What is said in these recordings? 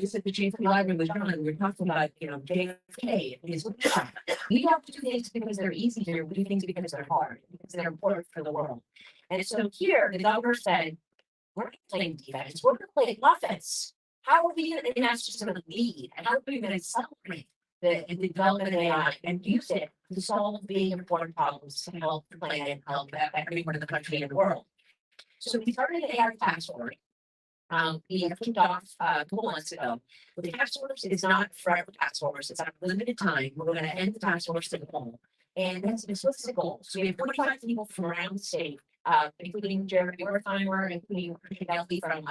you said the JFK Library was wrong. We were talking about, JFK is we don't do things because they're easy here. We do things because they're hard, because they're important for the world. And so here, the governor said, we're not playing defense, we're going to play offense. How are we going to, and that's just going to lead, and how are we going to celebrate the development of AI and use it to solve big important problems to help the planet, help everyone in the country and the world? So we started an AI task force. We have kicked off a couple months ago. But the task force is not forever task force. It's on a limited time. We're going to end the task force in the fall. And that's an explicit goal. So we have 45 people from around the state, including Jeremy Wertheimer, including Christian Ellie from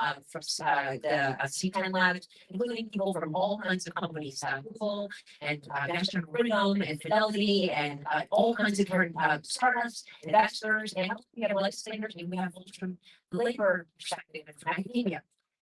the C10 Labs, including people from all kinds of companies, Google and National Rhythm and Fidelity and all kinds of different startups, investors, and we have legislators, and we have folks from the labor perspective and from academia.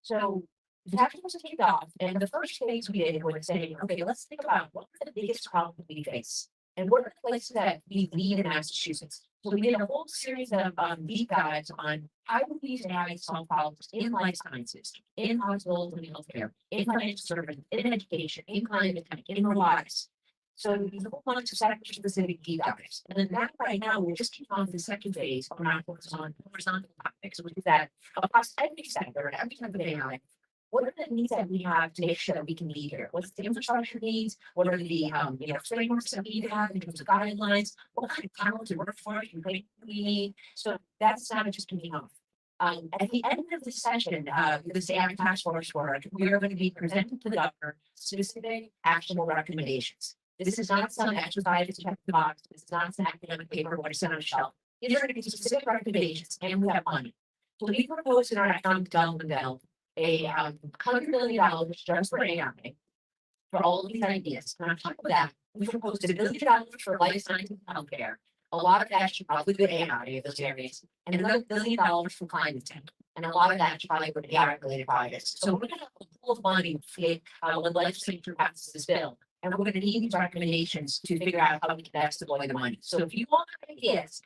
So the task force was kicked off, and the first phase we did was saying, okay, let's think about what are the biggest problems we face. And what are the places that we lead in Massachusetts? So we did a whole series of deep dives on how do we use AI to solve problems in life sciences, in hospitals and healthcare, in financial services, in education, in climate tech, in robotics. So there's a whole bunch of sector-specific deep dives. And then that right now, we're just kicking off the second phase of our focus on horizontal topics, which is that across every sector, every type of AI, what are the needs that we have to make sure that we can lead here? What's the infrastructure needs? What are the frameworks that we need to have in terms of guidelines? What kind of talent and workforce we need? So that's not just kicking off. At the end of the session, this AI task force work, we are going to be presenting to the governor specific actionable recommendations. This is not some exercise to check the box. This is not some academic paper what is on a shelf. These are going to be specific recommendations, and we have money. So we proposed in our economic development bill $100 million just for AI for all of these ideas. And on top of that, we proposed $1 billion for life sciences and healthcare. A lot of that should probably go to AI in those areas, and another $1 billion for climate tech. And a lot of that should probably go to AI related projects. So we're going to have a pool of money when the legislature passes this bill. And we're going to need these recommendations to figure out how we can best deploy the money. So if you want ideas,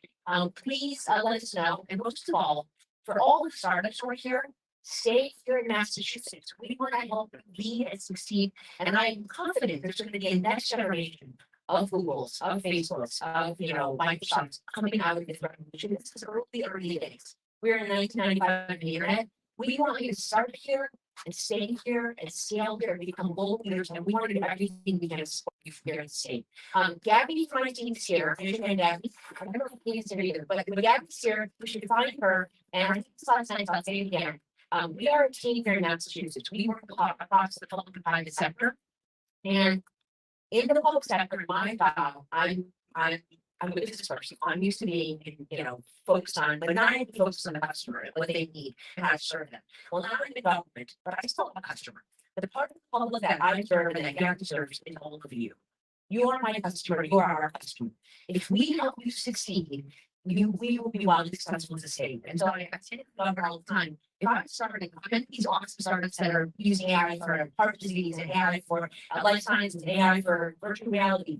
please let us know. And most of all, for all the startups who are here, stay here in Massachusetts. We want to help lead and succeed. And I'm confident there's going to be a next generation of Googles, of Facebooks, of Microsofts coming out of this revolution. This is early days. We're in 1995 on the internet. We want you to start here and stay here and scale here and become global leaders. And we want to do everything we can to support you here in the state. Gabby from my team's here. And Gabby, I never pleased to either, but Gabby's here. We should find her. And I think it's last night, I'll say it again. We are a team here in Massachusetts. We work across the public and private sector. And in the public sector, my job, I'm a business person. I'm used to being, focused on, but not even focused on the customer, what they need, and how to serve them. Well, not in the government, but I still have a customer. But the part of the public that I serve and that Gary serves is all of you. You are my customer. You are our customer. If we help you succeed, we will be wildly successful as a state. And so I say to the governor all the time, if I'm starting these awesome startups that are using AI for heart disease and AI for life sciences and AI for virtual reality,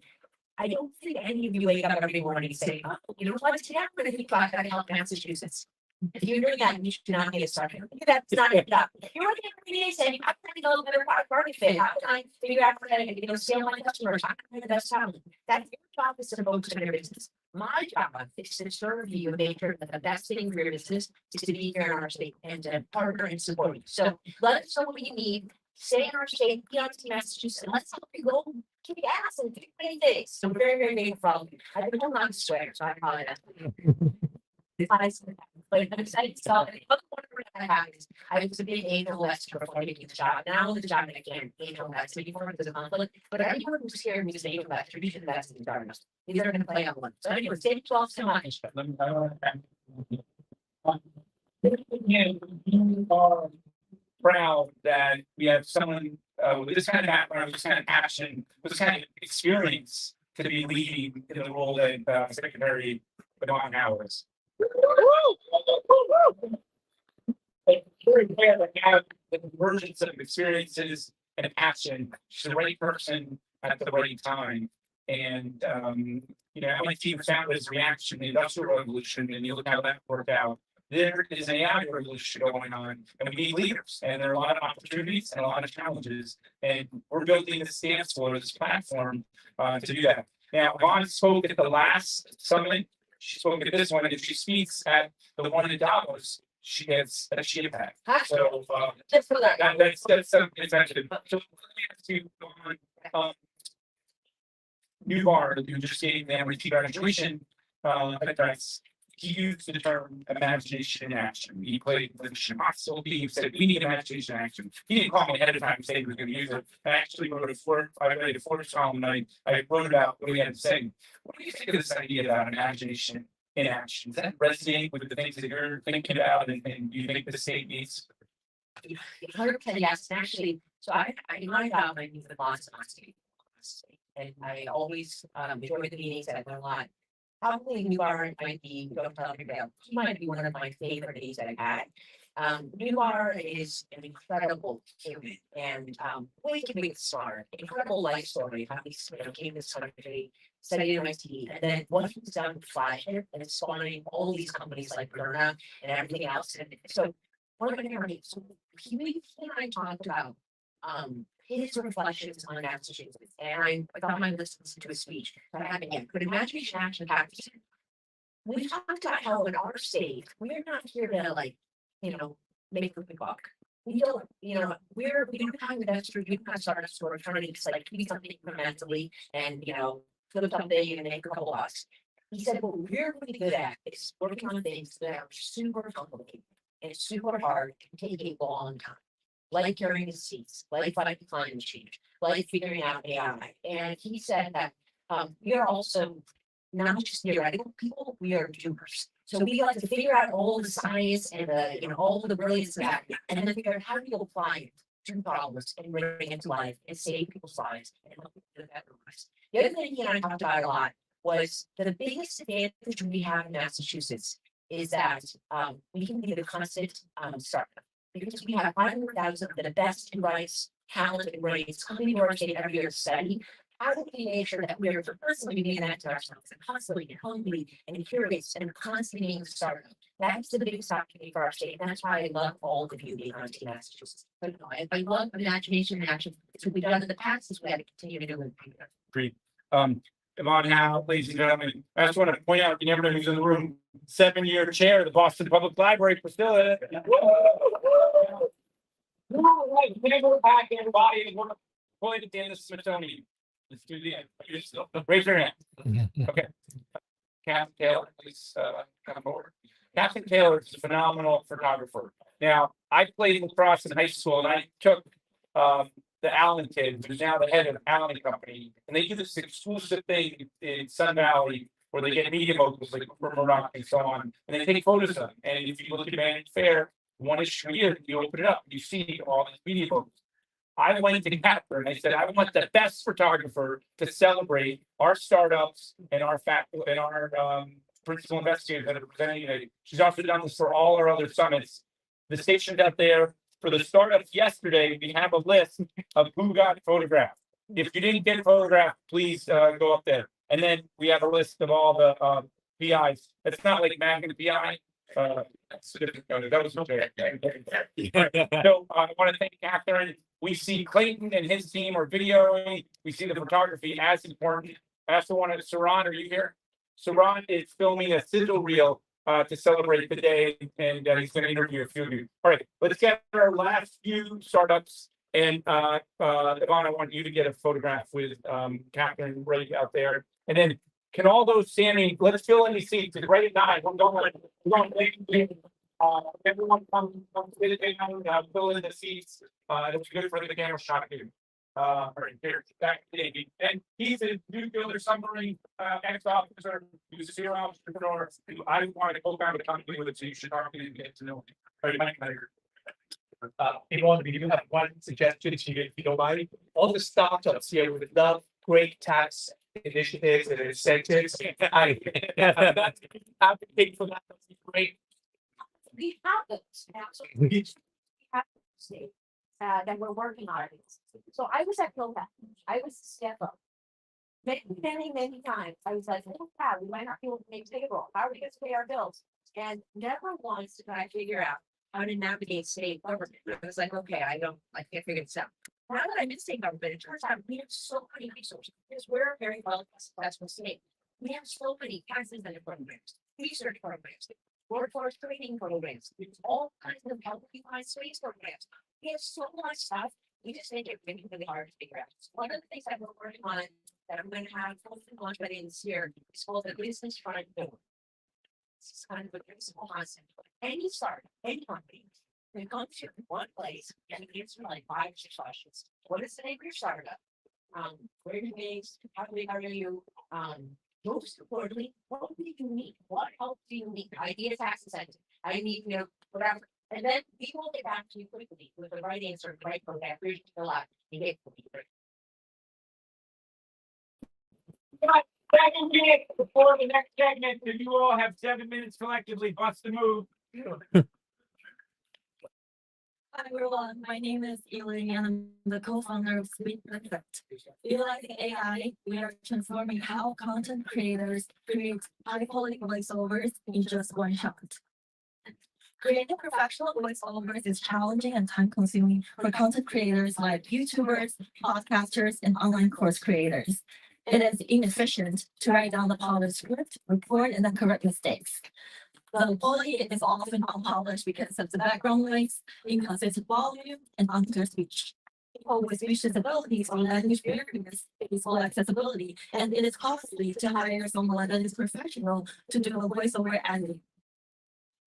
I don't think any of you wake up every morning and say, oh, you know what, today I'm going to think about how to help Massachusetts. If you're doing that, you should not get started. That's not it. You're working every day saying, I'm trying to go better product market fit. How can I figure out how to scale my customers? How can I get the best talent? That's your job is to focus on your business. My job is to serve you and make sure that the best thing for your business is to be here in our state and to partner and support you. So let us know what you need. Stay in our state, be on to Massachusetts, and let's help you go kick ass and do great things. So very, very grateful for all of you. I don't want to swear, so I apologize. But I'm excited to tell you. What I have is I was a big angel investor before taking the job. Now with the job that I can, angel investor before there's a conflict. But everyone who's here who's an angel investor, you should invest in Dartmouth. These are going to play out one. So anyway, stay 12 so much. You are proud that we have someone with this kind of background, with this kind of passion, with this kind of experience to be leading in the role that Secretary Benoit Hours. It's very clear that you have the convergence of experiences and passion. She's the right person at the right time. And MIT was founded as a reaction to the Industrial Revolution, and you look how that worked out. there is an AI revolution going on, and we need leaders. And there are a lot of opportunities and a lot of challenges. And we're building this dance floor, this platform to do that. Now, Vaughn spoke at the last summit. She spoke at this one, and if she speaks at the one in Davos, she gets a she impact. So Just for that. that's executive. So to new bar, who just gave them received our tuition advice. He used the term imagination in action. He played with hostile. He said, we need imagination in action. He didn't call me ahead of time and say he was going to use it. I actually wrote I read a fourth column and I wrote about what he had to say. What do you think of this idea about imagination in action? Does that resonate with the things that you're thinking about and you think the state needs? 100% yes. And actually, so I my job, I use the boss honesty. And I always enjoy the meetings. I learn a lot. Probably New Bar might be, don't tell everybody else, he might be one of my favorite days that I've had. New Bar is an incredible human and way too big to start. Incredible life story. How he came to this country, studied MIT, and then what he's done with Flagship and it's spawning all these companies like Moderna and everything else. And so one of my so he and I talked about his reflections on Massachusetts, and I thought my list to a speech that I haven't yet. But imagination action happens. We talked about how in our state we're not here to make a big buck. We don't, we don't have investors, we don't have startups who are trying to just like do something incrementally and flip something and make a couple bucks. He said what we're really good at is working on things that are super complicated and super hard and take a long time. Like carrying the seats, like fighting climate change, like figuring out AI. And he said that we are also not just theoretical people, we are doers. So we like to figure out all the science and the, all the brilliance of that, and then figure out how do you apply it to problems and bring it to life and save people's lives and help people live better lives. The other thing he and I talked about a lot was that the biggest advantage we have in Massachusetts is that we can be the constant startup. Because we have 500,000 of the best and brightest, talented brains coming to our state every year to study. How do we make sure that we are constantly doing that to ourselves and constantly and hungry and curious and constantly being startup? That's the biggest opportunity for our state. And that's why I love all of you being on Team Massachusetts. But I love imagination and action. It's what we've done in the past, is we got to continue to do it. Agreed. Yvonne Howe, ladies and gentlemen, I just want to point out, you never know who's in the room. 7-year chair of the Boston Public Library, Priscilla. All right, we're gonna go back, everybody, and we're gonna point at the end of the Smithsonian. Let's do the end. Raise your hand. Okay. Captain Taylor, please come forward. Captain Taylor is a phenomenal photographer. Now, I played lacrosse in high school, and I took the Allen kids, who's now the head of Allen Company, and they do this exclusive thing in Sun Valley where they get media moguls like Murdoch and so on, and they take photos of them. And if you look at Vanity Fair, one issue a year, you open it up, you see all these media moguls. I went to Catherine and I said, I want the best photographer to celebrate our startups and our principal investigators that are presenting today. She's also done this for all our other summits. The station's out there. For the startups yesterday, we have a list of who got photographed. If you didn't get photographed, please go up there. And then we have a list of all the PIs. It's not like Magna PI. That was okay. So I want to thank Catherine. We see Clayton and his team are videoing. We see the photography as important. I also want to, Saran, are you here? Saran is filming a sizzle reel to celebrate the day, and he's going to interview a few of you. All right, let's get our last few startups. And Yvonne, I want you to get a photograph with Catherine right out there. And then can all those standing, let's fill any seats. It's right at 9. We're going everyone come sit down, fill in the seats. It's good for the camera shot too. All right, here, back to Davey. And he's a nuclear submarine ex-officer, who's a serial entrepreneur. I wanted to co-found a company with it, so you should talk to him and get to know him. All right, Yvonne, we do have one suggestion to you, if you don't mind. All the startups here would love great tax initiatives and incentives. I advocate for that. That'd be great. We have those, absolutely. We have those that we're working on. So I was at Philhead. I was the CFO. Many times I was like, oh, wow, we might not be able to make payroll. How are we going to pay our bills? and never once did I figure out how to navigate state government. I was like, okay, I can't figure this out. Now that I'm in state government, it turns out we have so many resources because we're a very well successful state. We have so many tax incentive programs, research programs, workforce training programs, all kinds of health defined space programs. We have so much stuff. We just make it really, really hard to figure out. One of the things that we're working on that I'm going to have hopefully launch by the end of this year is called the business front door. This is kind of a principal concept. Any startup, any company, they come to one place and answer like 5 or 6 questions. What is the name of your startup? Where are you based? How big are you? Most importantly, what do you need? What help do you need? Idea tax incentive. I need, whatever. And then we will get back to you quickly with the right answer, the right program for you to fill out and get it. Second minute before the next segment, and you all have 7 minutes collectively. Bust the move. Hi everyone, my name is Elaine and I'm the co-founder of Sweet Perfect. Utilizing AI, we are transforming how content creators create high-quality voiceovers in just one shot. Creating professional voiceovers is challenging and time-consuming for content creators like YouTubers, podcasters, and online course creators. It is inefficient to write down the polished script, record, and then correct mistakes. The quality is often unpolished because of the background noise, inconsistent volume, and unclear speech. People with speech disabilities or language barriers face full accessibility, and it is costly to hire someone that is professional to do a voiceover editing.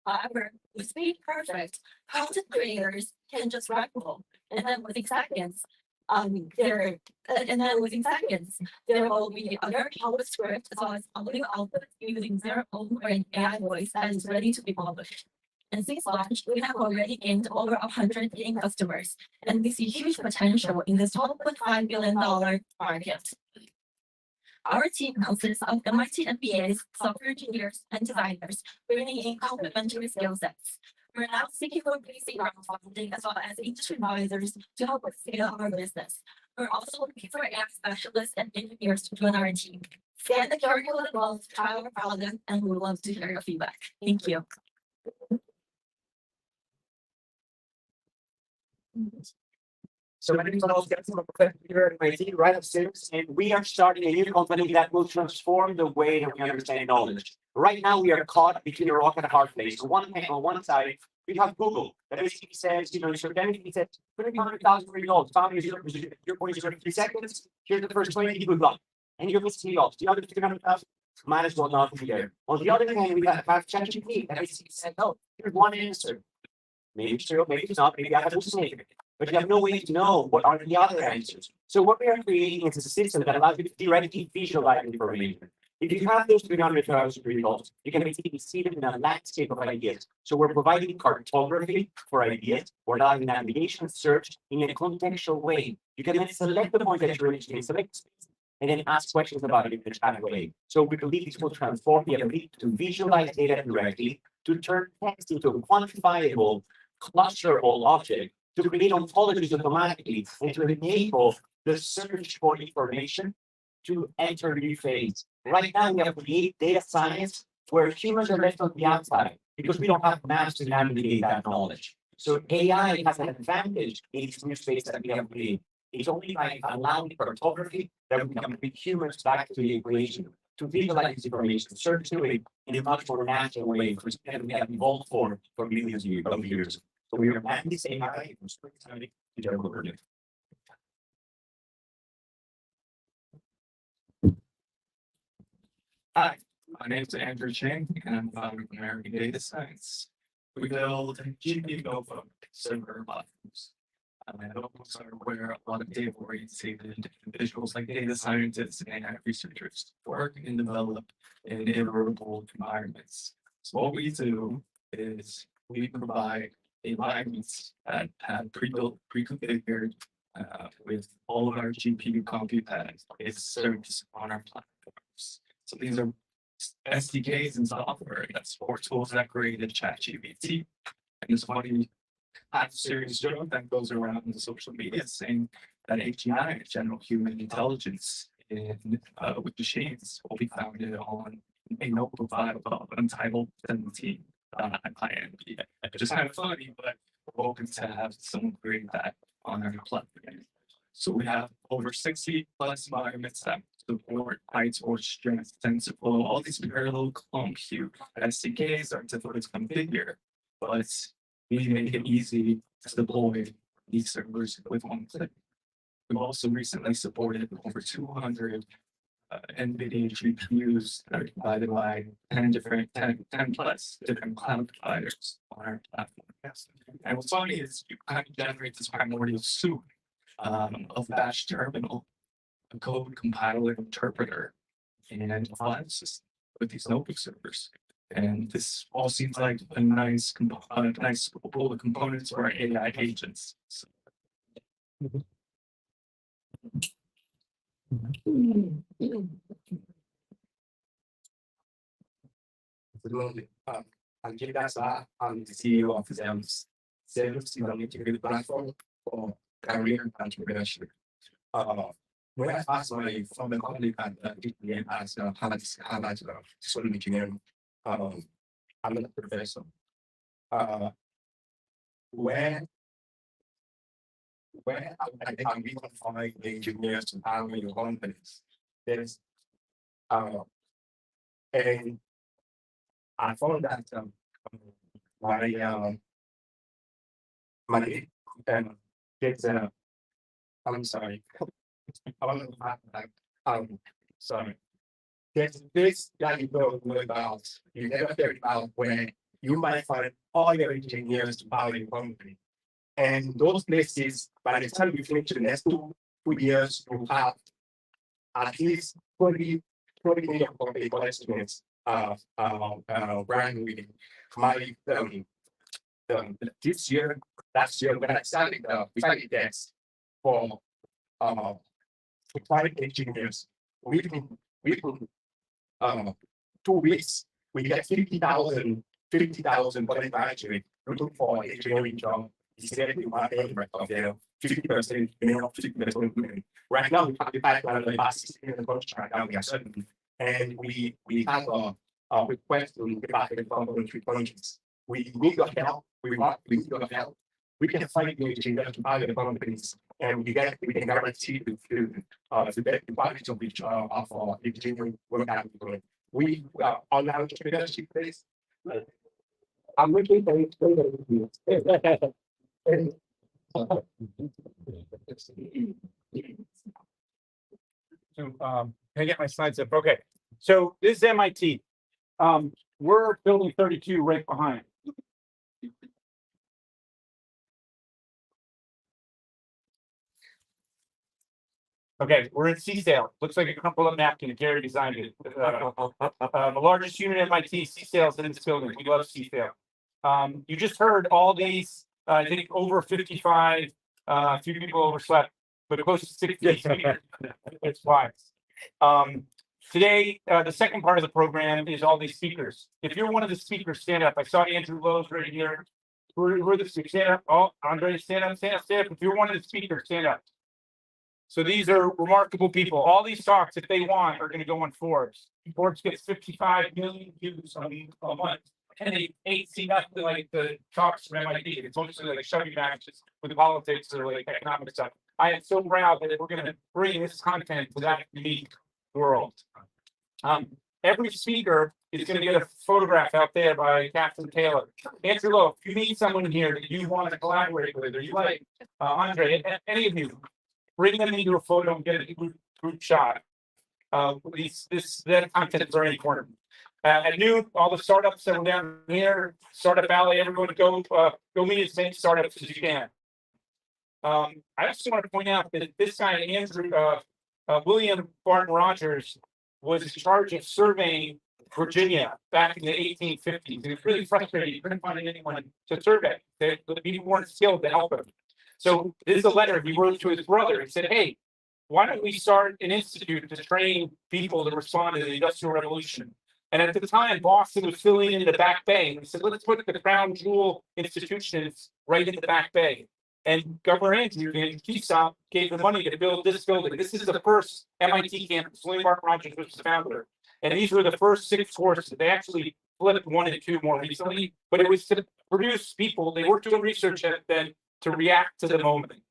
However, with Speed Perfect, content creators can just record, and then within seconds, there will be a very polished script as well as audio output using their own or an AI voice that is ready to be published. And since launch, we have already gained over 100 paying customers, and we see huge potential in this $12.5 billion market. Our team consists of MIT MBAs, software engineers, and designers, bringing in complementary skill sets. We're now seeking for basic round funding as well as industry advisors to help us scale our business. We're also looking for AI specialists and engineers to join our team. Scan the QR code above, try our product, and we would love to hear your feedback. Thank you. So my name is Davos, I'm a professor here at MIT, right upstairs, and we are starting a new company that will transform the way that we understand knowledge. Right now, we are caught between a rock and a hard place. On one side, we have Google that basically says, you search anything, it says 300,000 results, found your point is 3 seconds. Here's the first 20 people block, and you're missing results. The other 300,000 might as well not be there. On the other hand, we have ChatGPT that basically said, no, here's one answer. Maybe it's true, maybe it's not, maybe I have hallucinated it. But you have no way to know what are the other answers. So what we are creating is a system that allows you to theoretically visualize information. If you have those 300,000 results, you can basically see them in a landscape of ideas. So we're providing cartography for ideas. We're allowing navigation search in a contextual way. You can then select the point that you're interested in, select space, and then ask questions about it in a chat way. So we believe this will transform the ability to visualize data directly, to turn text into a quantifiable, clusterable object, to create ontologies automatically, and to enable the search for information to enter a new phase. Right now, we have created data science where humans are left on the outside because we don't have maps to navigate that knowledge. So AI has an advantage in this new space that we have created. It's only by allowing cartography that we can bring humans back to the equation to visualize this information, search through it in a much more natural way, which we have evolved for millions of years. So we are mapping this AI from springtime to general learning. Hi, my name is Andrew Chang, and I'm founder of American Data Science. We build GPU notebook server platforms. Notebooks are where a lot of data-oriented individuals like data scientists and AI researchers work and develop in iterable environments. So what we do is we provide environments that have pre-configured with all of our GPU compute that is served on our platforms. So these are SDKs and software that support tools that created ChatGPT. And it's funny, I have a serious joke that goes around the social media saying that AGI, general human intelligence, with machines will be founded on a notebook file called Untitled 17. INB, which is kind of funny, but we're hoping to have someone create that on our platform. So we have over 60 plus environments that support PyTorch, strength, TensorFlow, all these parallel compute SDKs are difficult to configure, but we make it easy to deploy these servers with one click. We've also recently supported over 200 NVIDIA GPUs that are divided by 10 plus different cloud providers on our platform. And what's funny is you kind of generate this primordial soup of Bash terminal, a code compiler interpreter, and a file system with these notebook servers. And this all seems like a nice pool of components for our AI agents. So, I'm Jim Dasa. I'm the CEO of Zavos. Zavos is an integrated platform for career entrepreneurship. When I asked my former colleague at DPM as how much soil engineering, I'm not a professor. Where I think we can find the engineers to power your companies. There's and I found that my it's I'm sorry. I want to add that sorry. There's this that you don't know about. You never heard about where you might find all your engineers to power your company. And those places, by the time you finish the next 2 years, you have at least 20 million company college students brand reading. My this year, last year, when I started we started this for private engineers, within 2 weeks, we get 50,000 body graduate looking for engineering job. Instead, we want of their 50% male, 50% women. Right now, we have the pipeline of about 60 million contract now we are certain. And we have a request to get back in countries. We need your help. We need your help. We can find the engineers to buy the companies, and we can guarantee to get the quality of each of our engineering work that we're doing. We are on our entrepreneurship place. I'm looking for it. So, can I get my slides up? Okay, so this is MIT. We're building 32 right behind. Okay, we're in CSail. Looks like a crumpled up napkin. Gary designed it. The largest unit at MIT, CSail, is in this building. We love CSail. You just heard all these. I think over 55. A few people overslept, but close to 60. It's wise. Today, the second part of the program is all these speakers. If you're one of the speakers, stand up. I saw Andrew Lowe's right here. We're the speakers. Stand up. Oh, Andre, stand up, stand up, stand up. If you're one of the speakers, stand up. So these are remarkable people. All these talks, if they want, are going to go on Forbes. Forbes gets 55 million views a month. And they ain't seen nothing like the talks from MIT. It's mostly like shoving matches with politics or like economic stuff. I am so proud that we're going to bring this content to that unique world. Every speaker is going to get a photograph out there by Catherine Taylor. Answer low. If you meet someone here that you want to collaborate with, or you like Andre, any of you, bring them into a photo and get a group shot. That content is very important. At noon, all the startups that were down here, Startup Valley, everyone go meet as many startups as you can. I also want to point out that this guy, Andrew, William Barton Rogers, was in charge of surveying Virginia back in the 1850s. It was really frustrating. He couldn't find anyone to survey. The people weren't skilled to help him. So this is a letter he wrote to his brother. He said, hey, why don't we start an institute to train people to respond to the Industrial Revolution? And at the time, Boston was filling in the Back Bay. He said, let's put the crown jewel institutions right in the Back Bay. And Governor Andrew Keesop gave the money to build this building. This is the first MIT campus. William Barton Rogers was the founder. And these were the first 6 courses. They actually flipped 1 and 2 more recently, but it was to produce people. They weren't doing research then to react to the moment.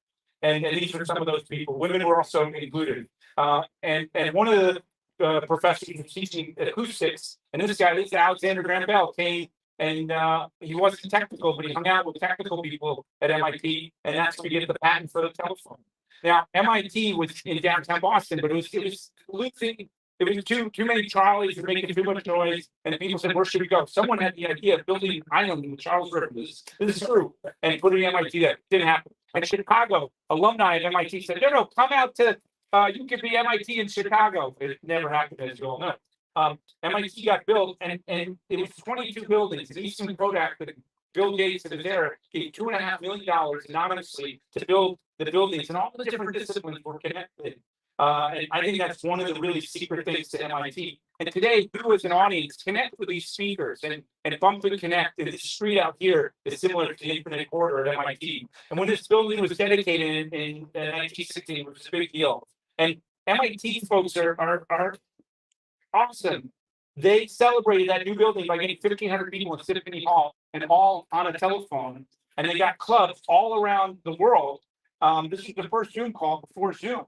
And these were some of those people. Women were also included. And one of the professors was teaching acoustics, and this guy, this Alexander Graham Bell, came and he wasn't technical, but he hung out with technical people at MIT, and that's to get the patent for the telephone. Now, MIT was in downtown Boston, but it was losing. It was too many Charlies were making too much noise, and people said, "Where should we go?" Someone had the idea of building an island in the Charles River. This is true, and put it in MIT. That didn't happen. And Chicago alumni at MIT said, "No, come out to. You could be MIT in Chicago." It never happened, as you all know. MIT got built, and it was 22 buildings. And Eastman Kodak, that Bill Gates of his era, gave $2.5 million anonymously to build the buildings, and all the different disciplines were connected. And I think that's one of the really secret things to MIT. And today, you as an audience connect with these speakers and bump and connect. And the street out here is similar to the Infinite Corridor at MIT. And when this building was dedicated in 1960, it was a big deal. And MIT folks are awesome. They celebrated that new building by getting 1,500 people in Symphony Hall and all on a telephone. And they got clubs all around the world. This is the first Zoom call before Zoom.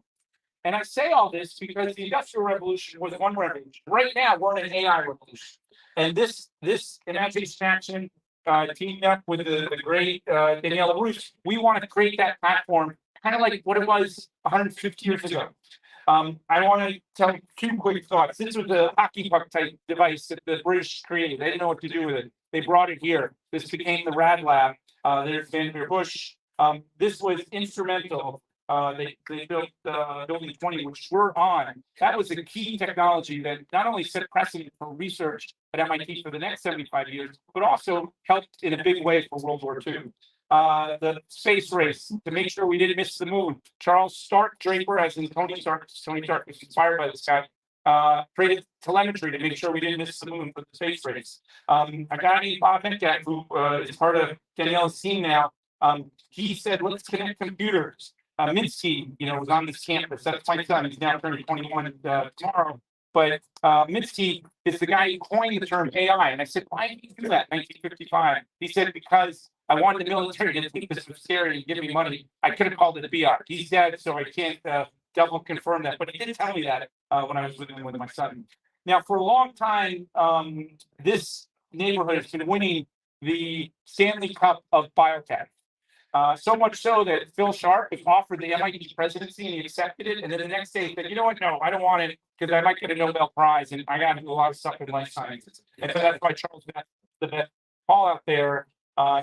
And I say all this because the Industrial Revolution was one revolution. Right now, we're in an AI revolution. And this imagination action teamed up with the great Daniela Rus, we want to create that platform, kind of like what it was 150 years ago. I want to tell 2 quick thoughts. This was a hockey puck type device that the British created. They didn't know what to do with it. They brought it here. This became the Rad Lab. There's Vandermeer Bush. This was instrumental. They built Building 20, which we're on. That was a key technology that not only set precedent for research at MIT for the next 75 years, but also helped in a big way for World War II. The space race to make sure we didn't miss the moon. Charles Stark Draper, as in Tony Stark was inspired by this guy, created telemetry to make sure we didn't miss the moon for the space race. A guy named Bob Metcalf, who is part of Daniela's team now, he said, let's connect computers. Minsky, was on this campus. That's my son. He's now turning 21 tomorrow. But Minsky is the guy who coined the term AI. And I said, why did you do that in 1955? He said, because I wanted the military to think this was scary and give me money. I could have called it a BR. He's dead, so I can't double confirm that. But he did tell me that when I was living with my son. Now, for a long time, this neighborhood has been winning the Stanley Cup of biotech. So much so that Phil Sharp was offered the MIT presidency and he accepted it. And then the next day he said, you know what? No, I don't want it because I might get a Nobel Prize and I got to do a lot of stuff in life sciences. And so that's why Charles Paul out there,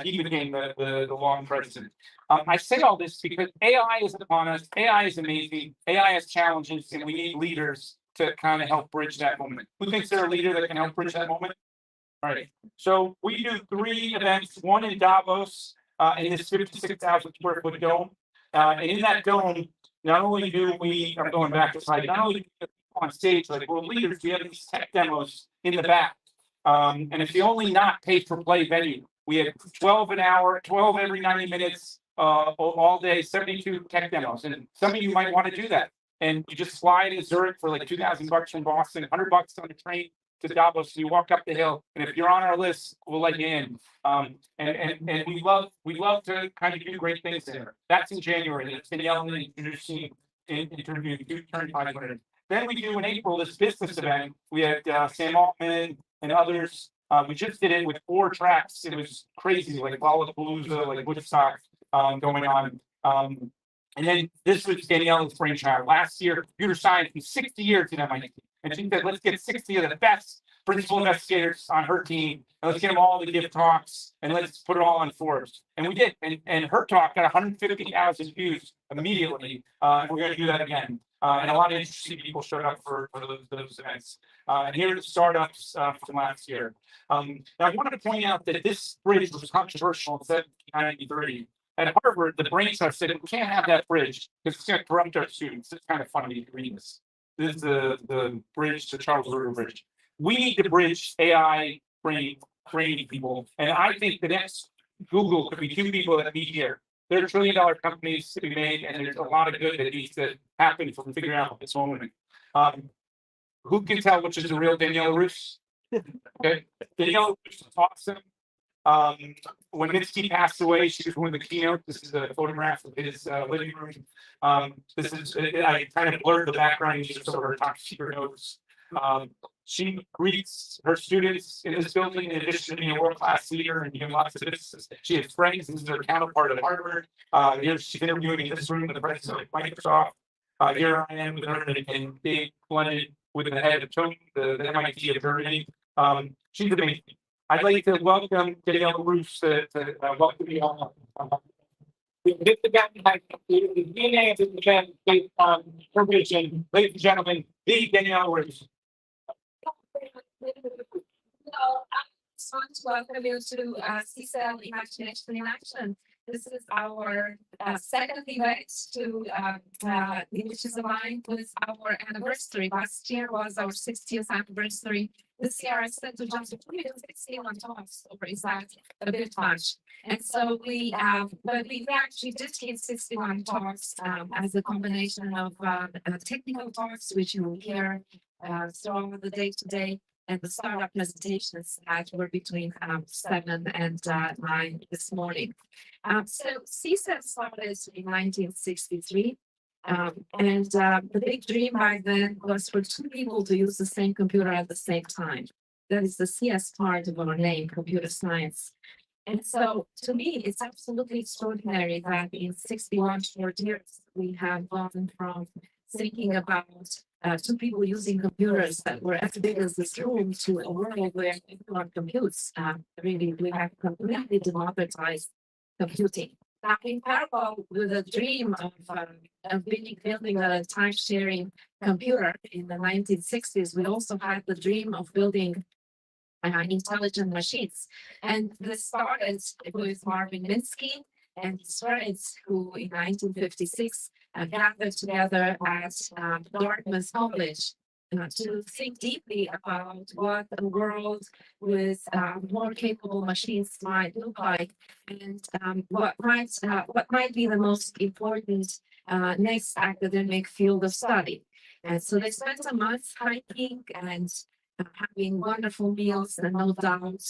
he became the long president. I say all this because AI is upon us. AI is amazing. AI has challenges and we need leaders to kind of help bridge that moment. Who thinks they're a leader that can help bridge that moment? All right. So we do 3 events, one in Davos. In this 56,000 square foot dome. And in that dome, not only do we, I'm going back to slide, not only do we on stage like world leaders, we have these tech demos in the back. And it's the only not pay for play venue. We have 12 an hour, 12 every 90 minutes, all day, 72 tech demos. And some of you might want to do that. And you just fly to Zurich for like $2,000 from Boston, $100 on the train to Davos, you walk up the hill, and if you're on our list, we'll let you in. And we love to kind of do great things there. That's in January. That's Daniela introducing interviewing 500. Then we do in April this business event. We had Sam Altman and others. We just did it with 4 tracks. It was crazy, like Lollapalooza, like Woodstock going on. And then this was Daniela's brainchild. Last year, computer science was 60 years in MIT. And she said, let's get 60 of the best principal investigators on her team. And let's get them all to give talks. And let's put it all on Forbes. And we did. And her talk got 150,000 views immediately. And we're going to do that again. And a lot of interesting people showed up for those events. And here are the startups from last year. Now, I wanted to point out that this bridge was controversial in 1793. At Harvard, the brain trust said, we can't have that bridge because it's going to corrupt our students. It's kind of funny to read this. This is the bridge to Charles River Bridge. We need to bridge AI training people. And I think the next Google could be 2 people that meet here. There are $1 trillion companies to be made, and there's a lot of good that needs to happen from figuring out this moment. Who can tell which is the real Daniela Rus? Okay, Daniela Rus was awesome. When Mitski passed away, she was one of the keynote. This is a photograph of his living room. This is I kind of blurred the background using some of her top secret notes. She greets her students in this building in addition to being a world-class leader and doing lots of business. She has friends. This is her counterpart at Harvard. Here she's interviewing in this room with the president of Microsoft. Here I am with her in big blended with the head of Tony, the MIT of Germany. She's amazing. I'd like to welcome Daniela Rus to welcome you all. This event has the DNA of this event based on provision. Ladies and gentlemen, the Daniela Rus. Hello, I just want to welcome you to CSail Imagination in Action. This is our second event which is aligned with our anniversary. Last year was our 60th anniversary. This year I spent to just 61 talks over is that a bit much. And so but we actually did give 61 talks as a combination of technical talks, which you will hear throughout the day today, and the startup presentations that were between 7 and 9 this morning. So CSail started in 1963. And the big dream back then was for two people to use the same computer at the same time. That is the CS part of our name, computer science. And so to me, it's absolutely extraordinary that in 61 short years, we have gone from thinking about two people using computers that were as big as this room to a world where everyone computes. Really, we have completely democratized computing. Now, in parallel with the dream of building a time-sharing computer in the 1960s, we also had the dream of building intelligent machines. And this started with Marvin Minsky and his friends who in 1956 gathered together at Dartmouth College to think deeply about what a world with more capable machines might look like, and what might be the most important next academic field of study. And so they spent a month hiking and having wonderful meals and no doubt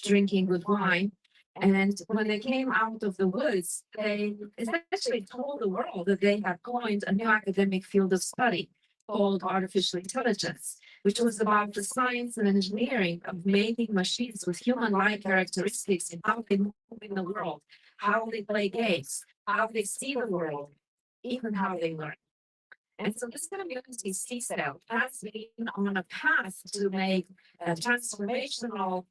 drinking good wine. And when they came out of the woods, they essentially told the world that they had coined a new academic field of study called artificial intelligence, which was about the science and engineering of making machines with human-like characteristics in how they move in the world, how they play games, how they see the world, even how they learn. And so this community, CSail, has been on a path to make a transformational,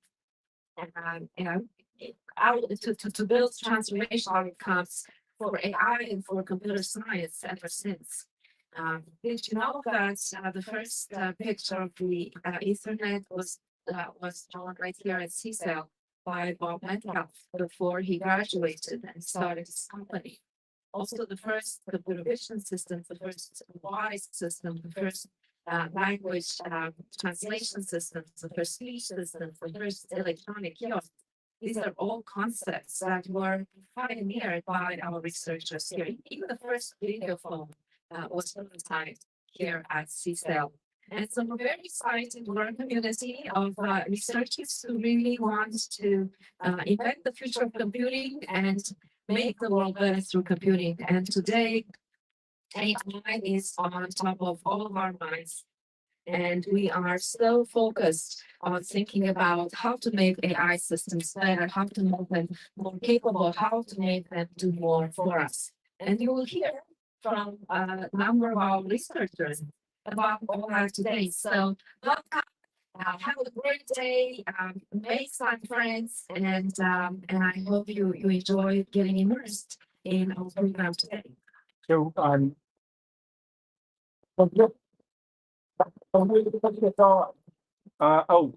to build transformational outcomes for AI and for computer science ever since. Did you know that the first picture of the Ethernet was drawn right here at CSail by Bob Metcalf before he graduated and started his company? Also, the first computer vision system, the first voice system, the first language translation systems, the first speech system, the first electronic kiosk. These are all concepts that were pioneered by our researchers here. Even the first video phone was prototyped here at CSail. And so we're very excited. We're a community of researchers who really want to invent the future of computing and make the world better through computing. And today, AI is on top of all of our minds. And we are so focused on thinking about how to make AI systems better, how to make them more capable, how to make them do more for us. And you will hear from a number of our researchers about all that today. So welcome. Have a great day. Make some friends, and I hope you enjoy getting immersed in our program today. So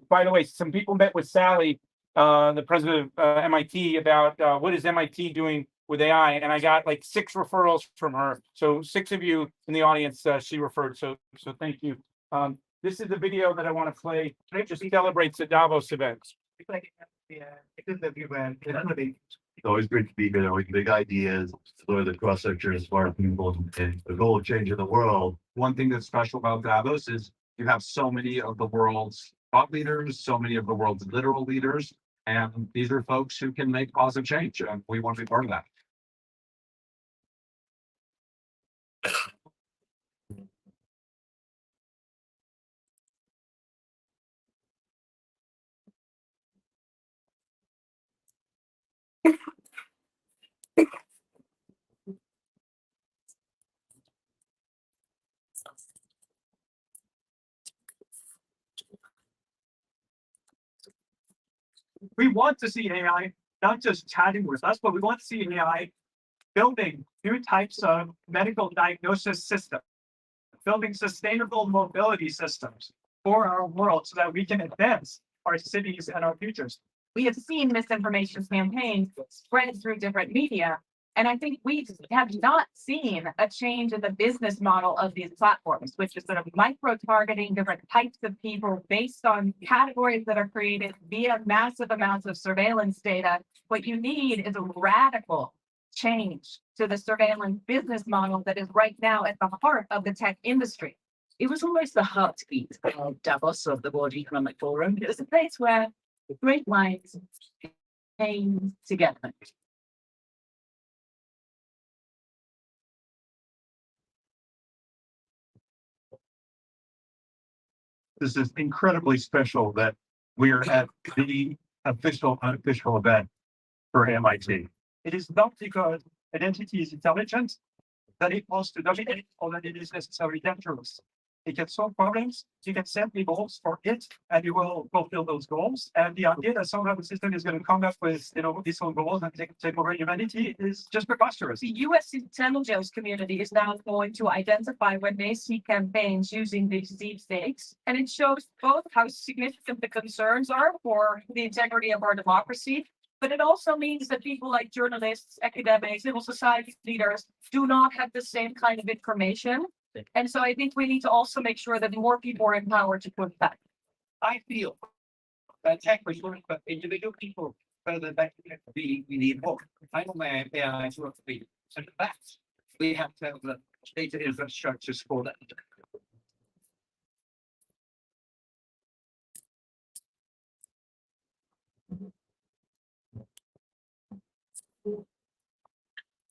by the way, some people met with Sally, the president of MIT, about what is MIT doing with AI, and I got like 6 referrals from her. So 6 of you in the audience she referred. So thank you. This is the video that I want to play. It just celebrates the Davos event. It's always great to be here with big ideas, explore the cross sections, smart people, and the goal of changing the world. One thing that's special about Davos is you have so many of the world's thought leaders, so many of the world's literal leaders, and these are folks who can make positive change, and we want to be part of that. We want to see AI not just chatting with us, but we want to see AI building new types of medical diagnosis systems, building sustainable mobility systems for our world so that we can advance our cities and our futures. We have seen misinformation campaigns spread through different media. And I think we have not seen a change in the business model of these platforms, which is sort of micro-targeting different types of people based on categories that are created via massive amounts of surveillance data. What you need is a radical change to the surveillance business model that is right now at the heart of the tech industry. It was almost the heartbeat of Davos, of the World Economic Forum. It was a place where the great minds came together. This is incredibly special that we are at the official, unofficial event for MIT. It is not because an entity is intelligent that it wants to dominate or that it is necessarily dangerous. It can solve problems, you can set the goals for it, and you will fulfill those goals. And the idea that somehow the system is going to come up with, its own goals and take over humanity is just preposterous. The US intelligence community is now going to identify when they see campaigns using these deep fakes. And it shows both how significant the concerns are for the integrity of our democracy, but it also means that people like journalists, academics, civil society leaders do not have the same kind of information. And so I think we need to also make sure that more people are empowered to push back. I feel that tech was working, but individual people further back we need more. I know my AI is worth the facts. We have to have the data infrastructures for that.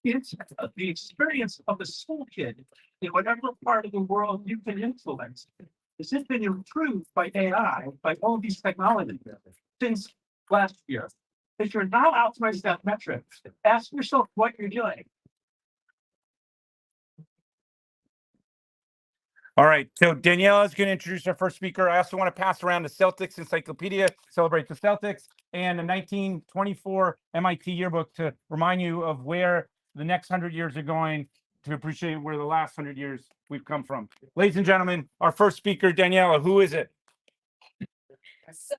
It's the experience of the school kid in whatever part of the world you can influence. This has been improved by AI, by all these technologies since last year. If you're now outside that metric, ask yourself what you're doing. All right, so Daniela is going to introduce our first speaker. I also want to pass around the Celtics Encyclopedia, celebrate the Celtics, and the 1924 MIT yearbook to remind you of where the next 100 years are going, to appreciate where the last 100 years we've come from. Ladies and gentlemen, our first speaker, Daniela, who is it? So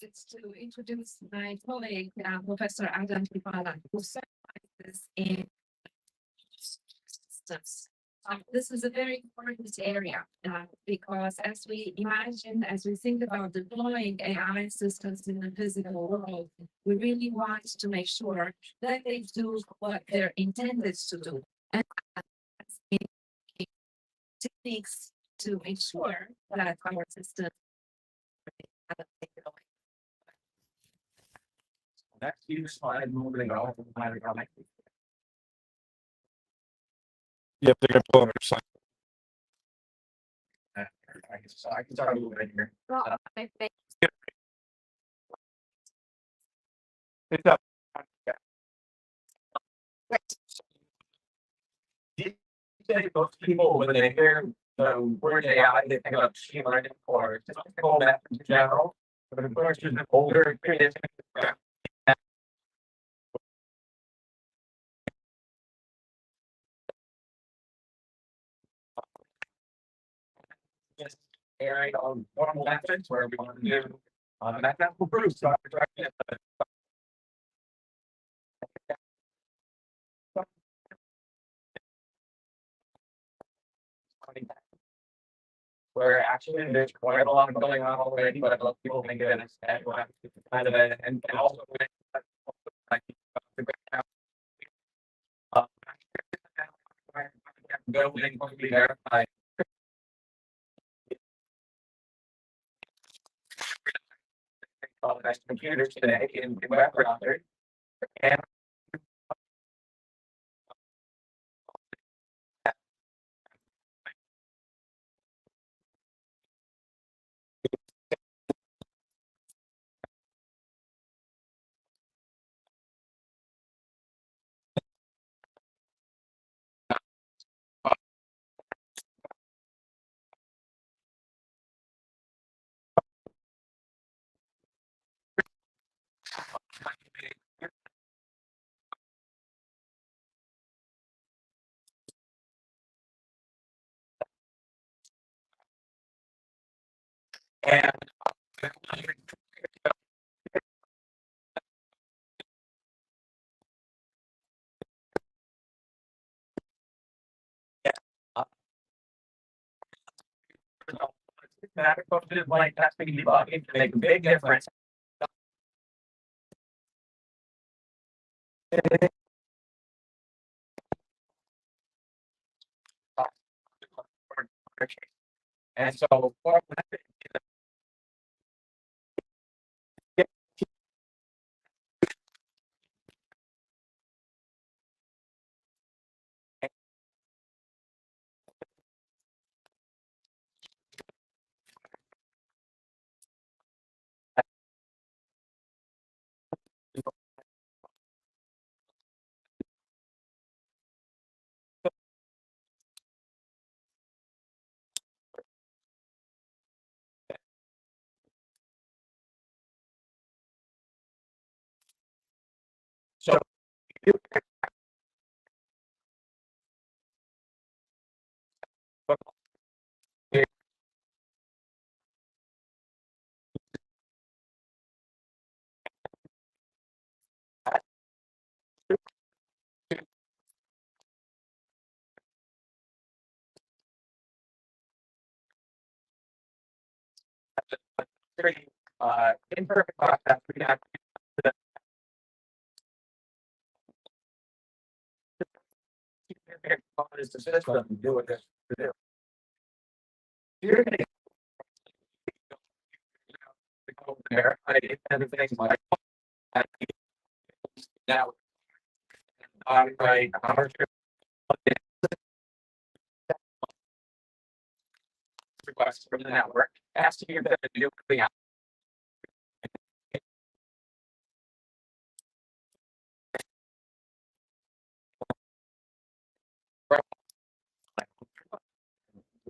it's to introduce my colleague, Professor Adam Kipala, who specializes in systems. This is a very important area because as we think about deploying AI systems in the physical world, we really want to make sure that they do what they're intended to do. And techniques to make sure that our system Next few slides, moving on. Yep, they're going to pull up your slide. I can start a little bit here. It's up. Most people, when they hear the word AI, they think about machine learning or statistical methods in general. But of course, there's an older creative. Just airing on normal methods where we want to do mathematical proofs. So where actually there's quite a lot going on already, but a lot of people think of it as kind of and also building to be verified. nice computers today in web browser. And and matter of like testing and debugging can make a big difference. And so so imperfect process we have is the system do what this to do. You're gonna go there, and things like that. Now, I requests from the network asking you to do clean up.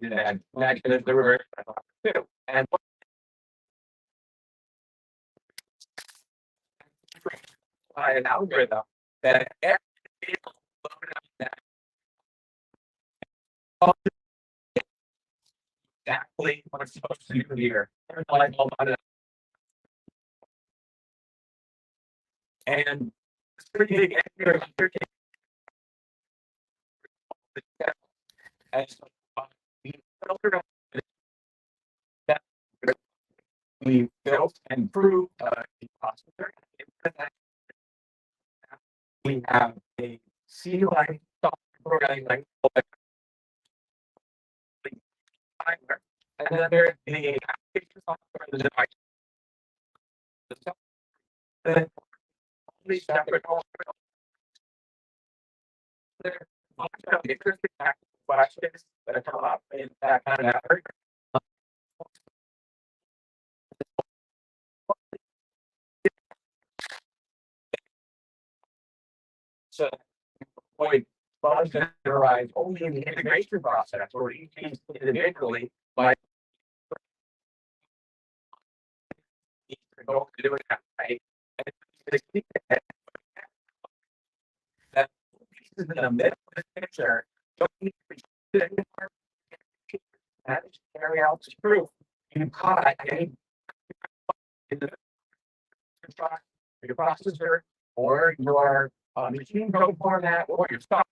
And negative the reverse too. And by an algorithm that exactly what it's supposed to do here. And it's pretty big. And so, we built and proved the processor. We have a C-line software programming language, and then there's the application software, the device. Then these separate there are interesting questions that come up in that kind of effort. So, avoid bugs that arise only in the integration process or each piece individually by go to do it that way. That pieces in the middle of the picture don't need to be carry out this proof. You caught any in the your processor or your machine code format or your software.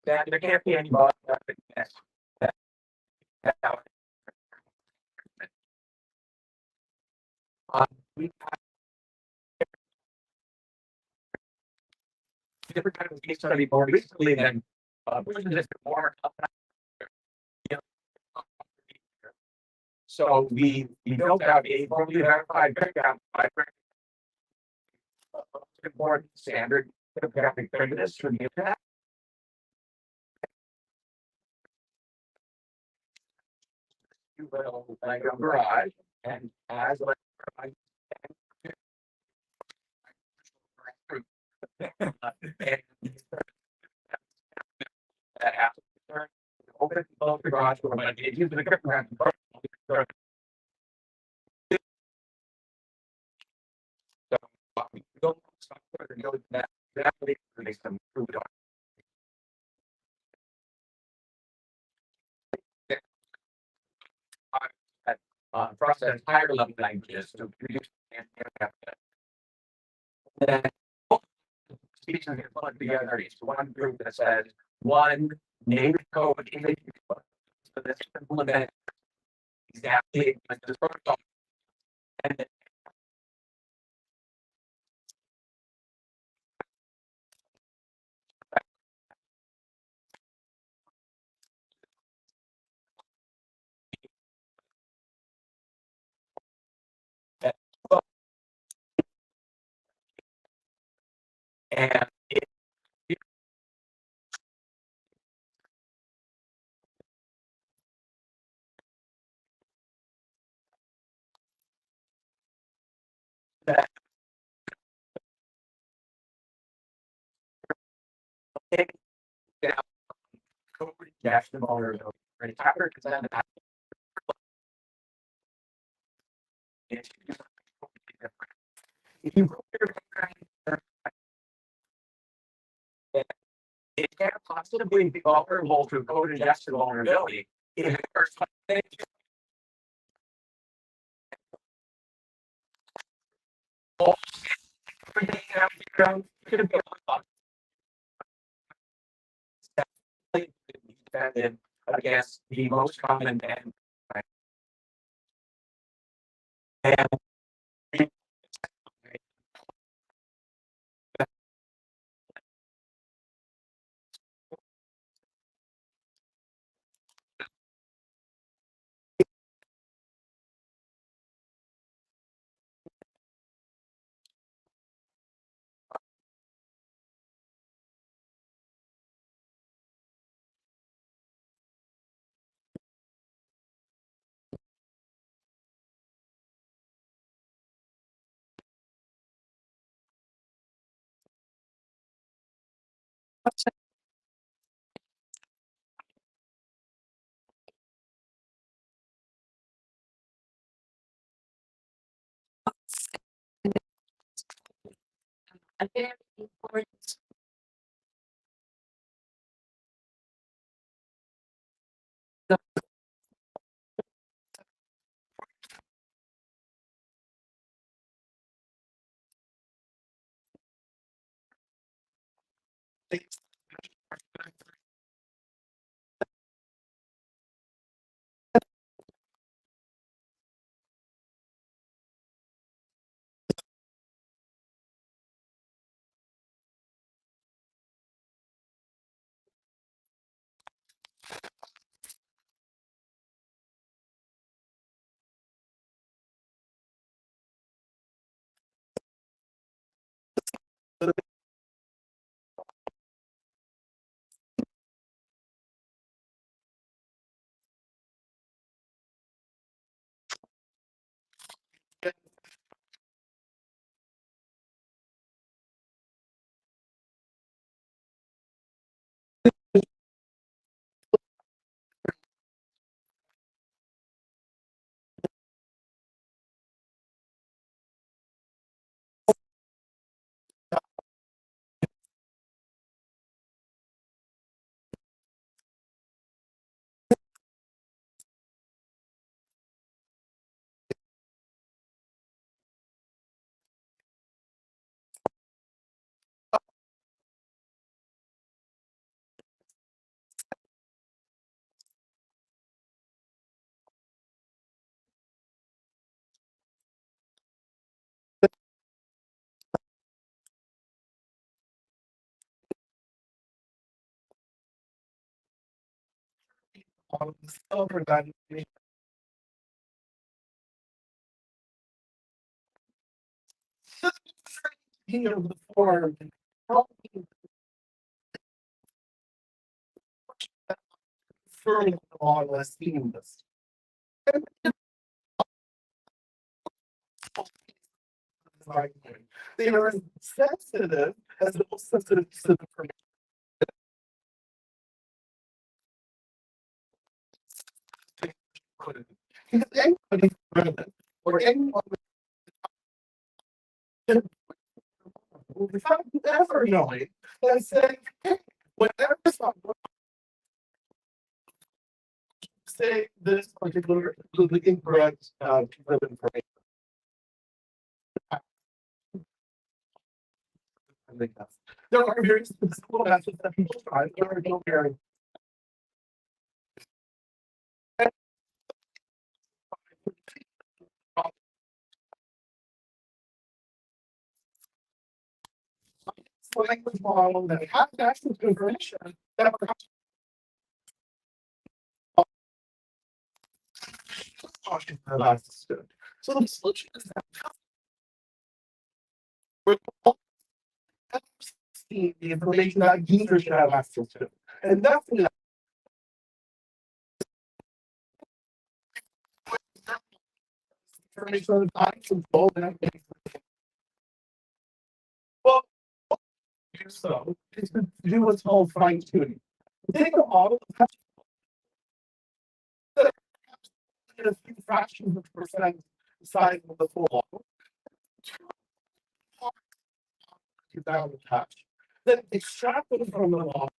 That there can't be any bug. We different kind of case study more recently than just more. So we built out a formally verified breakdown by important standard cryptographic primitives for the internet. You will like a garage and as like that happens. Open the garage door, but it uses the cryptographic. We don't stop further, know that makes them prove it process higher level languages to reduce then speech and get plugged together. It's one group that says one named code in the so this implement exactly like this protocol. And and that code dash the vulnerability. Right? After consent, if you it can't possibly be vulnerable to code ingestion vulnerability if it first defended against the most common and a very important Over that. Here before. Further on less seamless. They are as sensitive as the most sensitive to the information. Because anybody or anyone without ever knowing and saying, hey, whatever someone say this particular incorrect piece of information. I think that's there are very simple methods that people try. There are no very language model that has access to information that perhaps so the solution is that we're see the information that users should have access to. And definitely information that I control and well, do so is to do what's called fine tuning. Take a model that a few fractions of percent size of the full model. Down the touch. Then extract it from the model.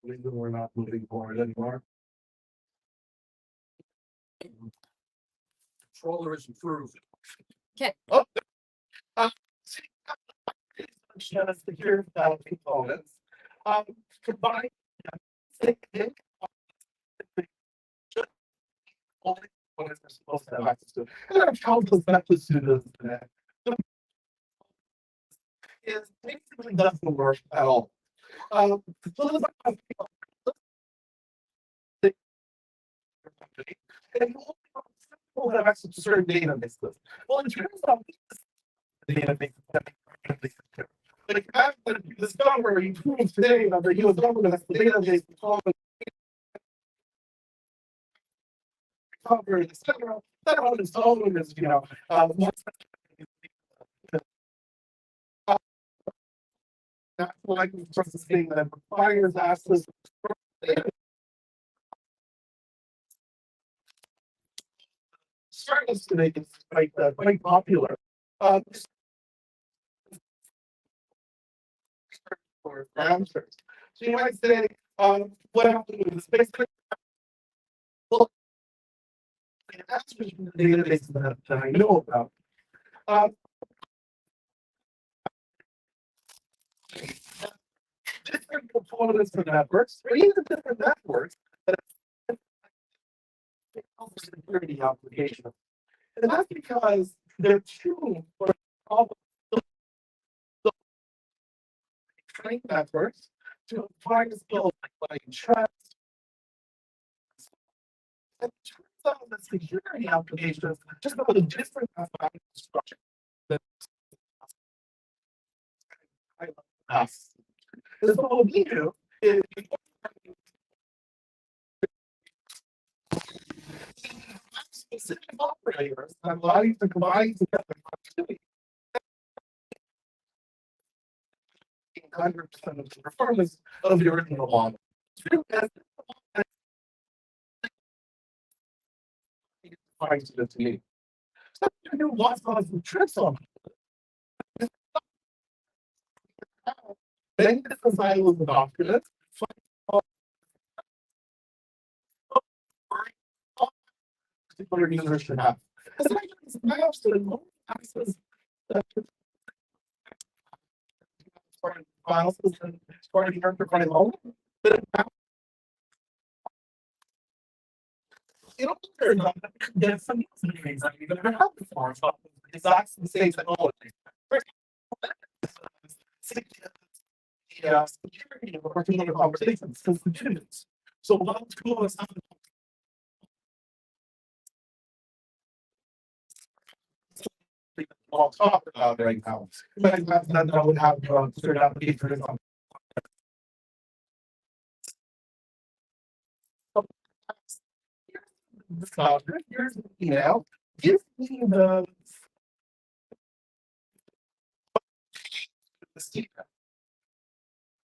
We're not moving forward anymore. Controller is improved. Okay. Oh, just the here components. Combine only components are supposed to have access to. And there are countless methods to this. Is basically doesn't work at all. So and people have access to certain databases. Well, in terms of the database, like after the discovery proves today that the US government has the database covered, etc. That on its own is, that's like the sort of thing that requires access. Startups today is quite popular. For answers. So you might say, what happened with the space? Well, the answers from the database that I know about. Different components of networks, or even different networks that security applications. And that's because they're tuned for all the trained networks to apply skills like trust. And it turns out that security applications just have a different structure than us. And so what we do is specific operators that allow you to combine together 100% of the performance of the original model. To me. So you do lots of tricks on many different silos of documents. Particular users should have. Maps to access files and starting to find all. You know, there's some things that you've never had before. So it's exactly the same technology. security of particular conversations since the students. So one tool is something. I'll talk about right now, but then I would have certain applications on. Here's the email. Give me the secret.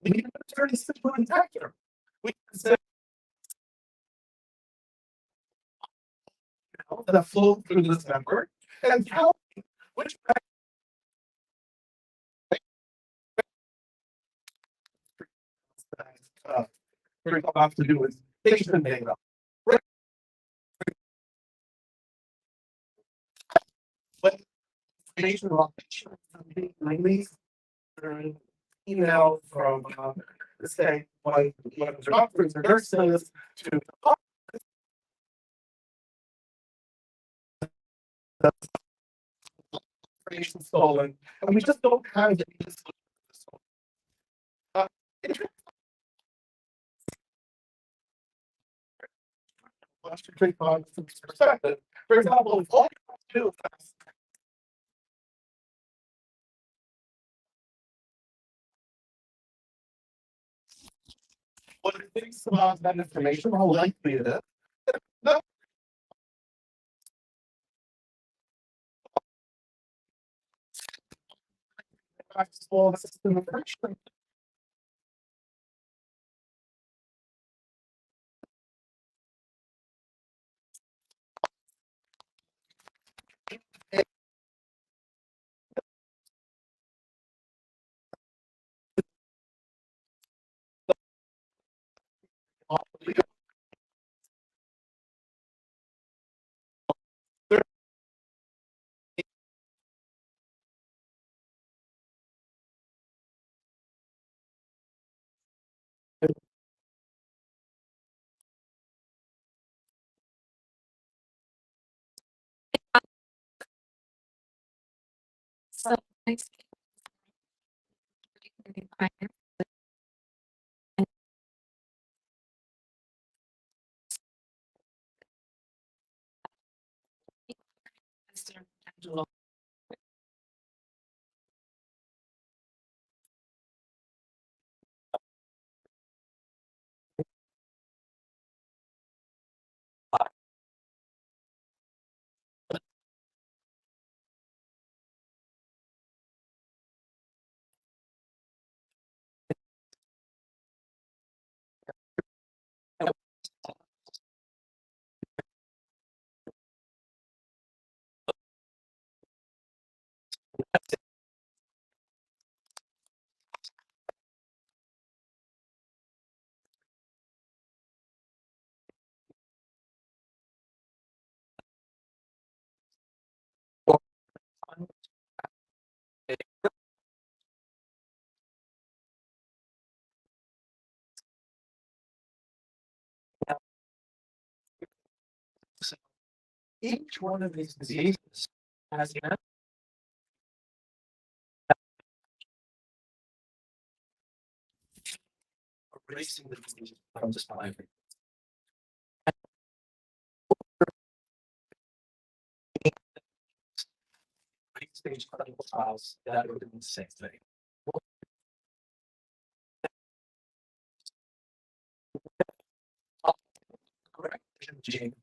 We can turn this into an attacker. We can say that flow through this network and tell me which we're going to have to do is patient data. But information about release an email from say one of the doctors or nurses to the information stolen, and we just don't have it. Perspective. For example, if all you have to do is what it thinks about that information, how likely it is. No. Small system information. So. Each one of these diseases has an erasing the disease from the spine. Stage clinical trials that are doing the same thing. Correct. Gene.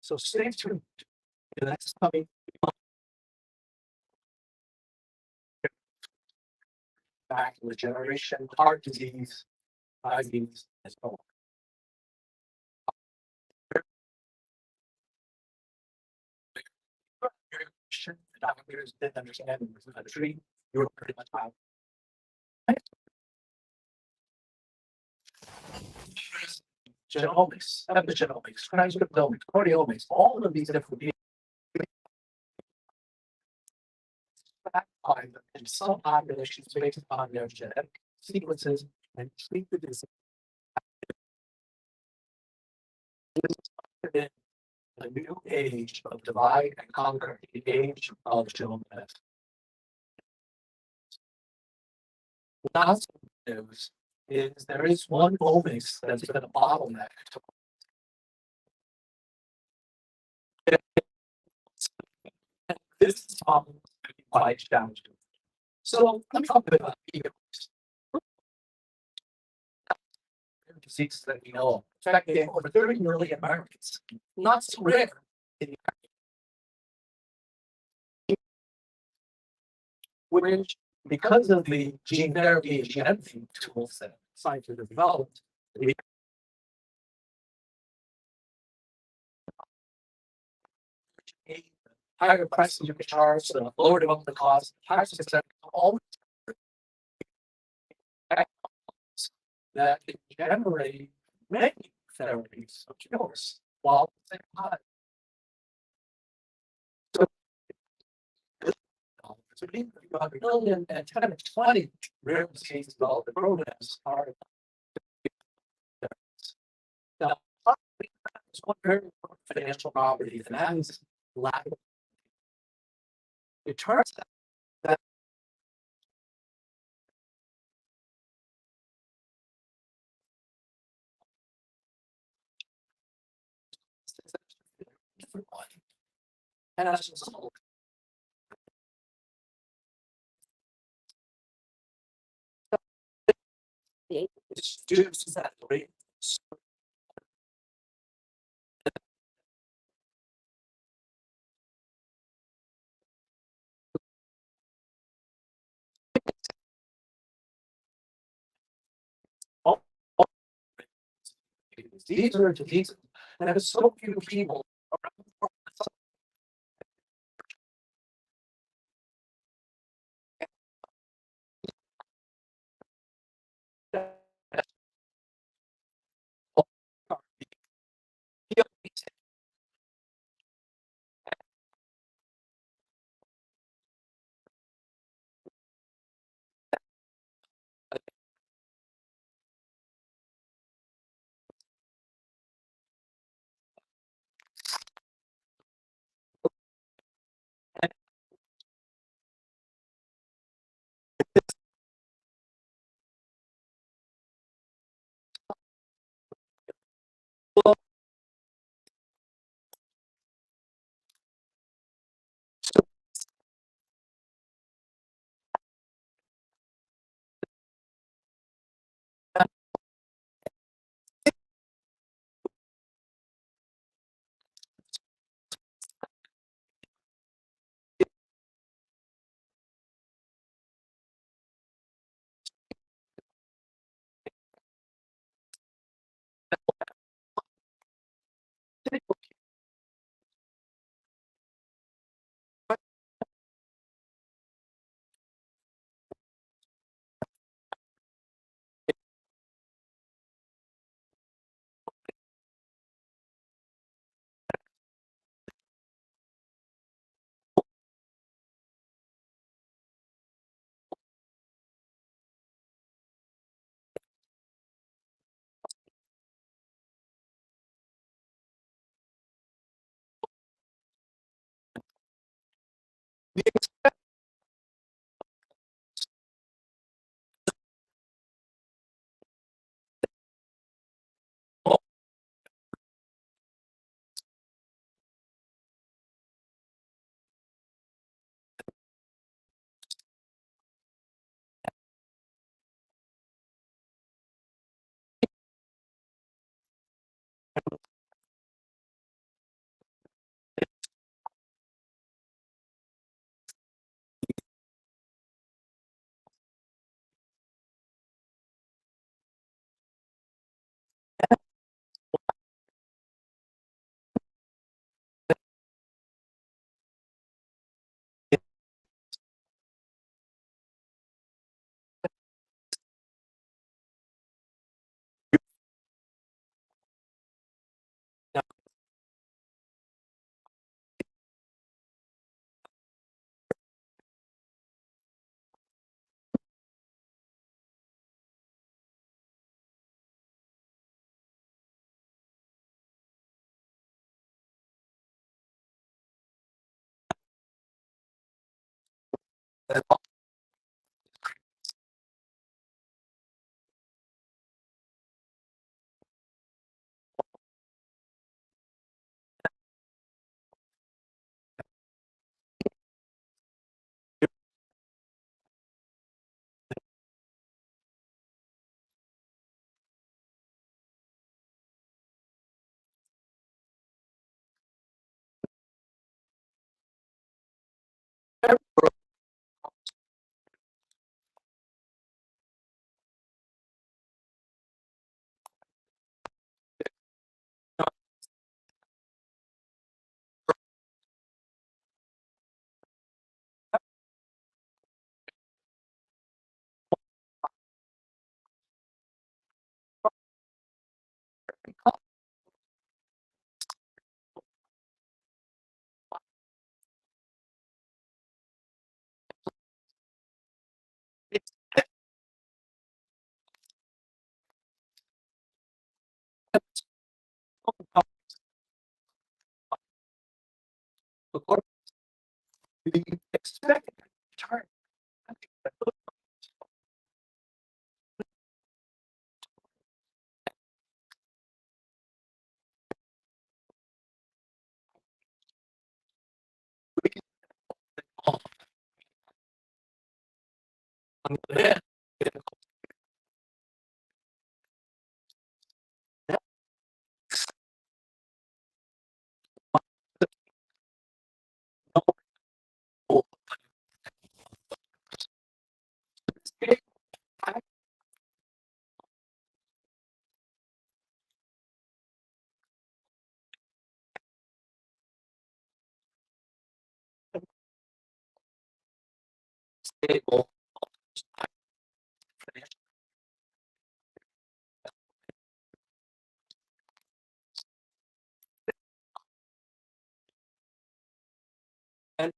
So stay tuned. The next coming back regeneration, heart disease, diabetes, and so on. The doctors didn't understand the tree. You were pretty much out. Genomics, epigenomics, transcriptomics, proteomics, all of these different in some populations based on their genetic sequences and treat the disease. in a new age of divide and conquer, the age of children. Last news is there is one omics that's been a bottleneck to this problem is quite challenging. So I'm talking about egos. Diseases that we know of. In fact, there are over 30 million Americans, not so rare. In which, because of the gene therapy and gene editing tools that scientists have developed, we higher prices you can charge, lower development costs, higher success, all that can generate many therapies of cures while at the same time. So between 300 million and 10 to 20 rare disease development programs are. Now, there's one very important financial property, and that is lack of. It turns out that it's actually a different one. And as a result, students that rate. These are diseases, and there's so few people around the world. Expect chart. Stable. And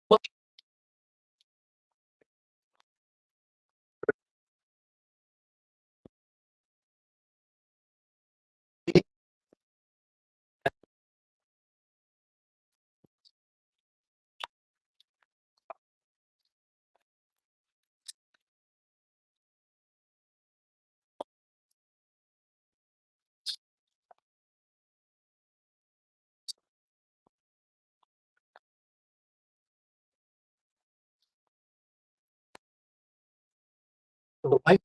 what the life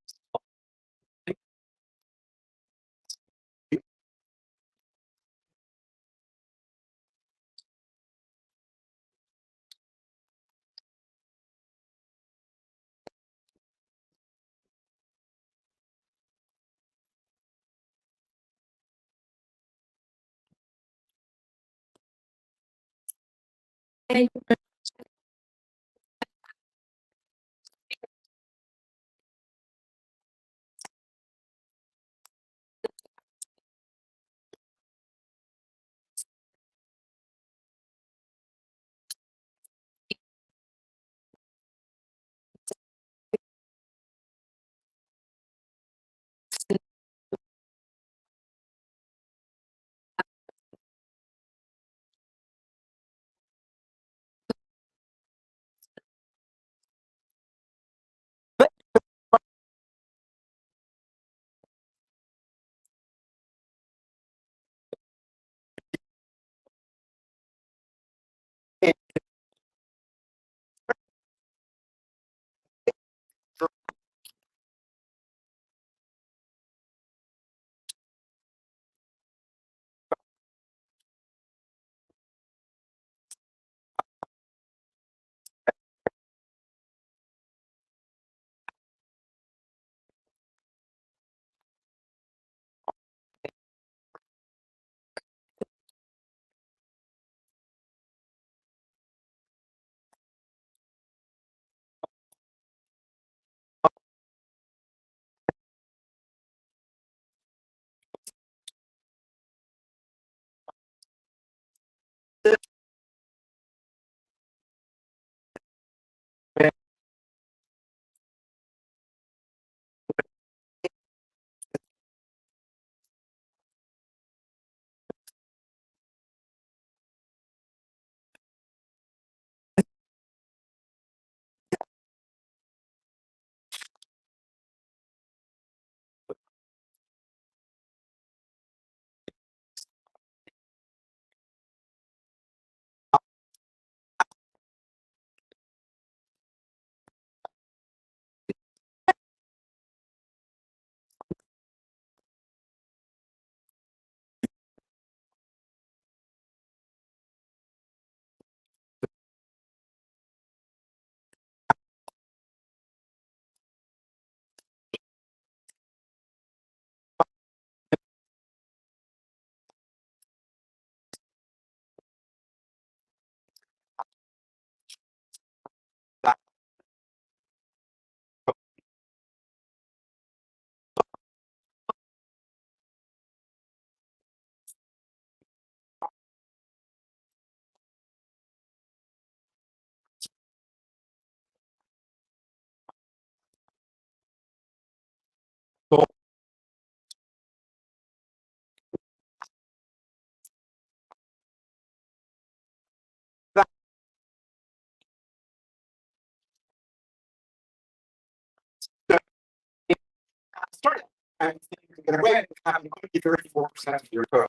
start and in a way, having 34% of your code.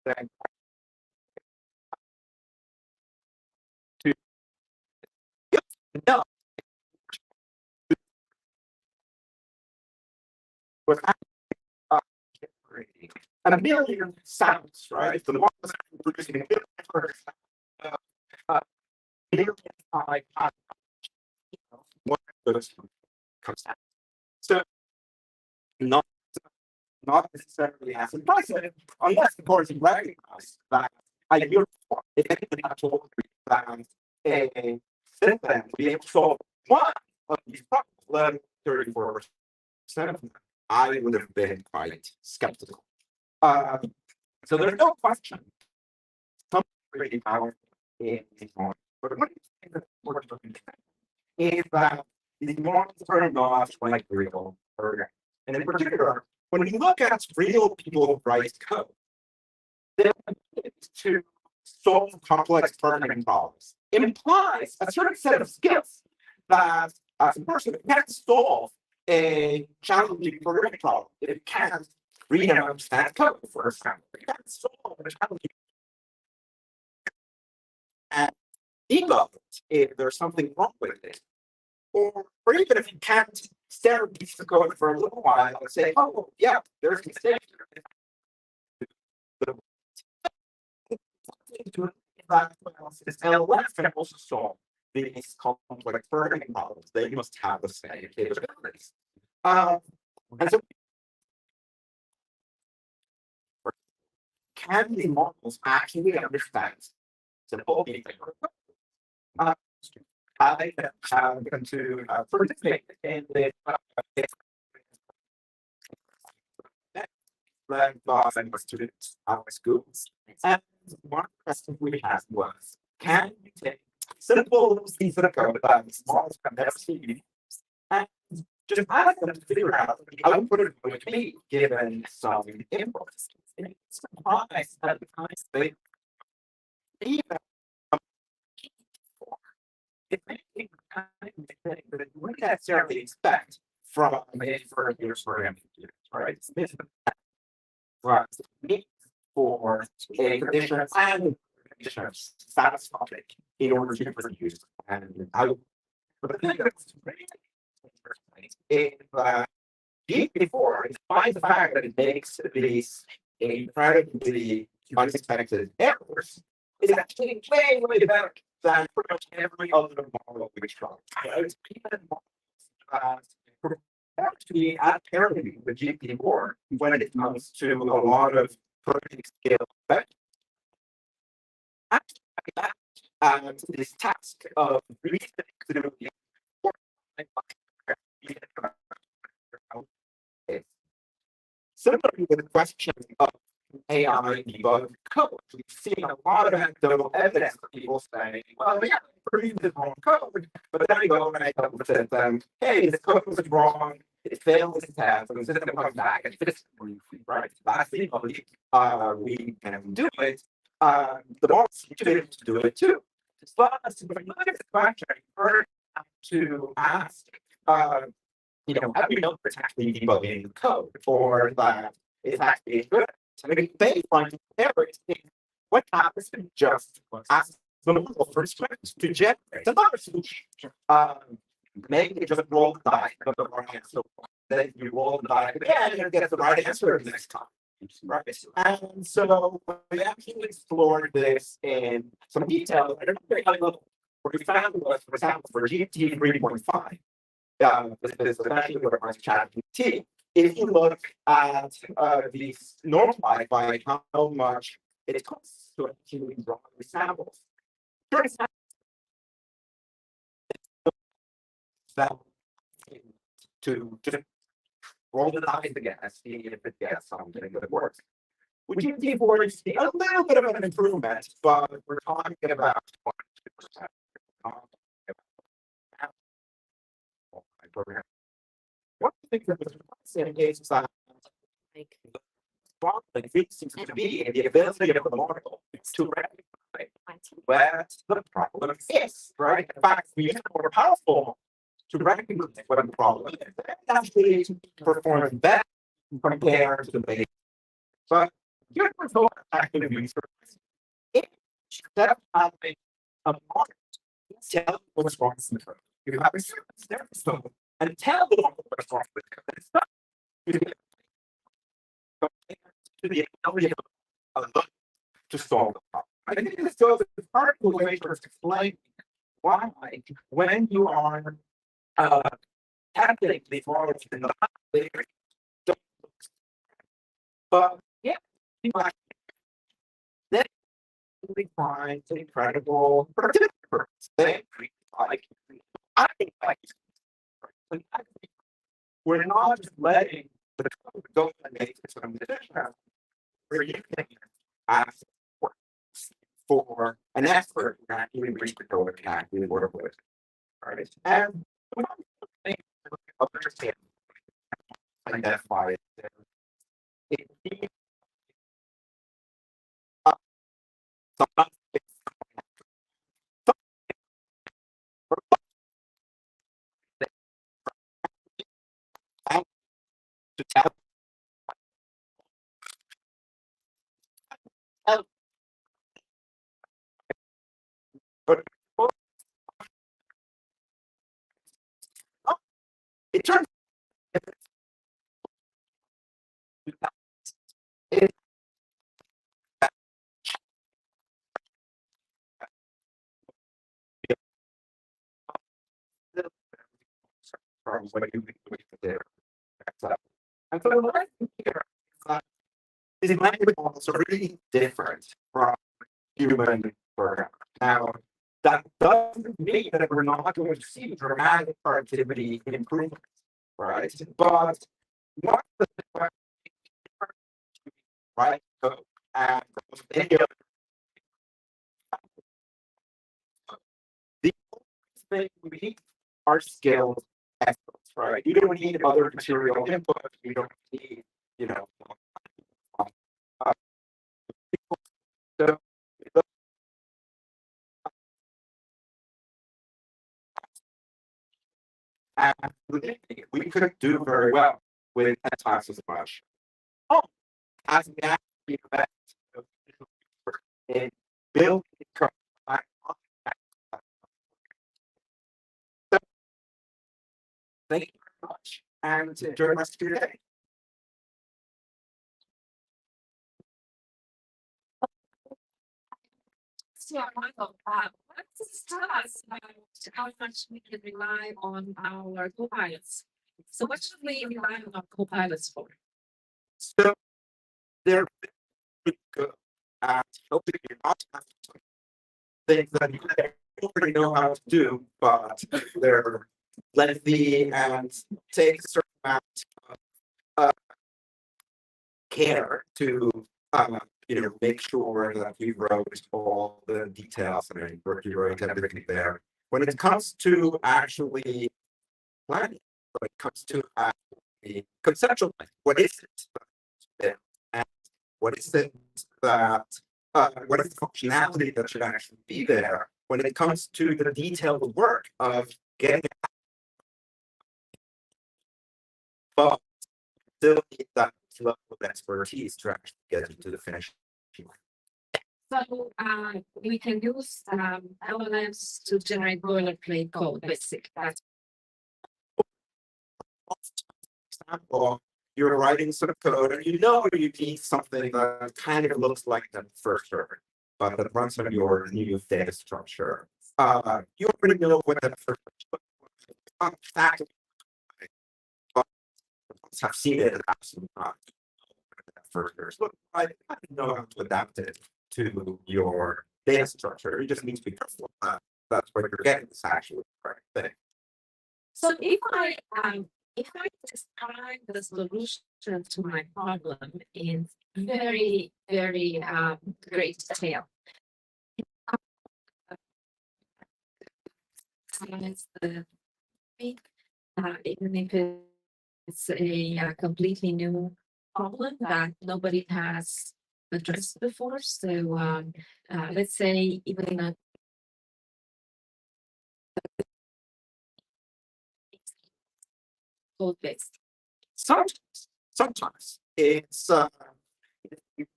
Then to no. With and a million sounds, right? The one that's producing a million one of those comes out. So not necessarily as impressive, unless the course recognize that a uniform, if anybody told me that a system would be able to solve one of these problems, let 34% of them, I would have been quite skeptical. So there's no question. Some creating power in more. But one thing that's important is that these models are not like real programs. And in particular, when you look at real people who write code, their ability to solve complex programming problems implies a certain set of skills that as a person can't solve a challenging programming problem. It can't read and understand code, for example. It can't solve a challenging and debug if there's something wrong with it. Or even if you can't stare at a piece of code for a little while and say, oh, yeah, there's a mistake here. Is LLMs can also solve these complex programming problems. They must have the same capabilities. And so, can the models actually understand simple behavior? I have come to participate in the led by students at our schools. And one question we asked was, can you take simple pieces of code that small can never see and just ask them to figure out the output is going to be given some inputs? And it's surprised at the times they even it may be kind of thing that you wouldn't necessarily expect from a first year program, right? It's for a condition and condition satisfied in order to produce and out. But the thing that's really is before, despite the fact that it makes these incredibly unexpected errors, is actually way better than pretty much every other model we try. It's even actually at parity with GPT-4 when it comes to a lot of project scale effect. Actually, this task of similarly with the question of AI debug code, we've seen a lot of anecdotal evidence of people saying, well, yeah, I produced the wrong code, but then I go and I tell them, hey, this code was wrong, it failed this test, and the system comes back and fixes it, right? Lastly, we can do it. The models should be able to do it too. But when you look at the question, first to ask, how do we know it's actually debugging the code or that it's actually good? So maybe baseline errors is what happens to just ask the model for instructions to generate another solution. Maybe you just roll the die, but the wrong answer. Then you roll the die again and get the right answer the next time. Right. And so we actually explored this in some detail at a very high level. What we found was, for example, for GPT 3.5, this is especially where I was ChatGPT. If you look at these normalized by how much it costs to actually draw the samples, turns out that to just roll the dice again and see if it gets something that works. With GPT-4, you see a little bit of an improvement, but we're talking about 22%. One of the things that was fascinating is that it seems to be the ability of the model to recognize where the problem is, right? In fact, we use a more powerful to recognize what the problem is. And actually perform better compared to the base. But your result actually research. If instead of having a market, tell what's wrong with the code. You have a service there, so and tell them what's wrong with the code. It's not to the ability to solve the problem. I think this goes as part of the way to explain why when you are calculating these models in the but yeah, then we find an incredible productivity thing. Like I think we're not just letting the code go and make some decisions. Where you can ask for an expert who can actually reach the code and can actually work with. Right. And understand identify it. Sometimes to tell but it turns it from what you there. And so the last thing here is language models are really different from human programming. Now, that doesn't mean that we're not going to see dramatic productivity improvements, right? But what the right code and any other the thing we need are skilled experts, right? You don't need other material input. You don't need, you know, so and we could do very well with 10 times as much. Oh, as we actually invest in building so thank you very much and enjoy the rest of your day. So, Michael, let's tell us about how much we can rely on our co-pilots. So what should we rely on our co-pilots for? So they're pretty good at helping you not have to things that you already know how to do, but they're lengthy and take a certain amount of care to make sure that you wrote all the details and you wrote everything there. When it comes to actually planning, when it comes to actually conceptual planning, what is it? And what is it that what is the functionality that should actually be there when it comes to the detailed work of getting but still need that level of expertise to actually get into the finish. So we can use LLMs to generate boilerplate code, basically. That's example, you're writing some code and you know you need something that kind of looks like that first server, but that runs on your new data structure. You already know what that first fact have seen it absolutely not. First, look, I know how to adapt it to your data structure. You just need to be careful that's what you're getting is actually the correct thing. so if I describe the solution to my problem in very, very great detail. It's the even if it's a completely new problem that nobody has addressed before. So let's say even a code base. Sometimes it's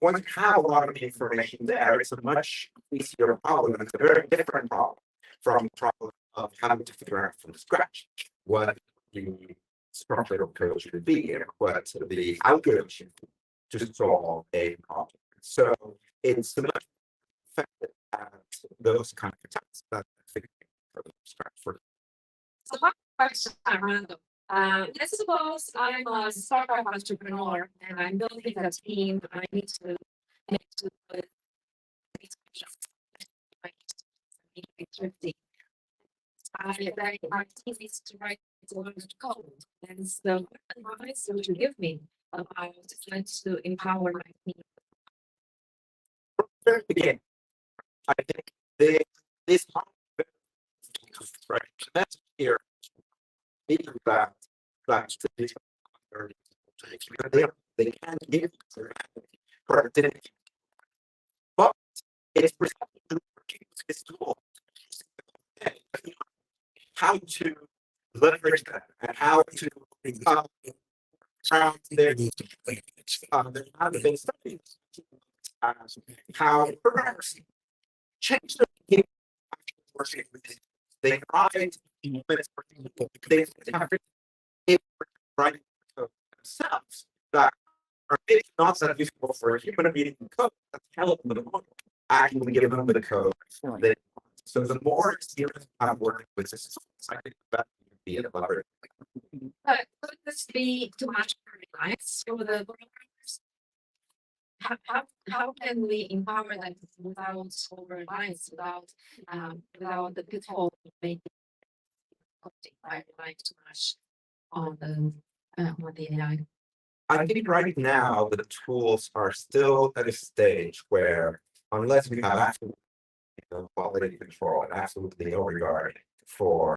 once you have a lot of information there, it's a much easier problem. It's a very different problem from the problem of having to figure out from scratch what the structure of code should be and what the algorithm should be to solve a problem. So it's much effective at those kind of attacks that figuring from scratch for. So one question at random. Let's suppose I'm a startup entrepreneur and I'm building a team. I need to put my team needs to write a lot of code. And so what advice would you give me about trying to empower my team? Very beginning, I think this right. So that's here. Thinking about this they can give productivity. But it's precisely this tool how to leverage that and how to there have been studies how perhaps change the behavior working with it. They tried they have writing code themselves that are maybe not that useful for a human being code that's help them actually give them the code. So the more experience I'm working with this, I think that would be a lot. But could this be too much reliance for the programmers? How can we empower them without over reliance, without the pitfall of making I rely too much on the AI? I think right now the tools are still at a stage where unless we have absolute quality control and absolutely no regard for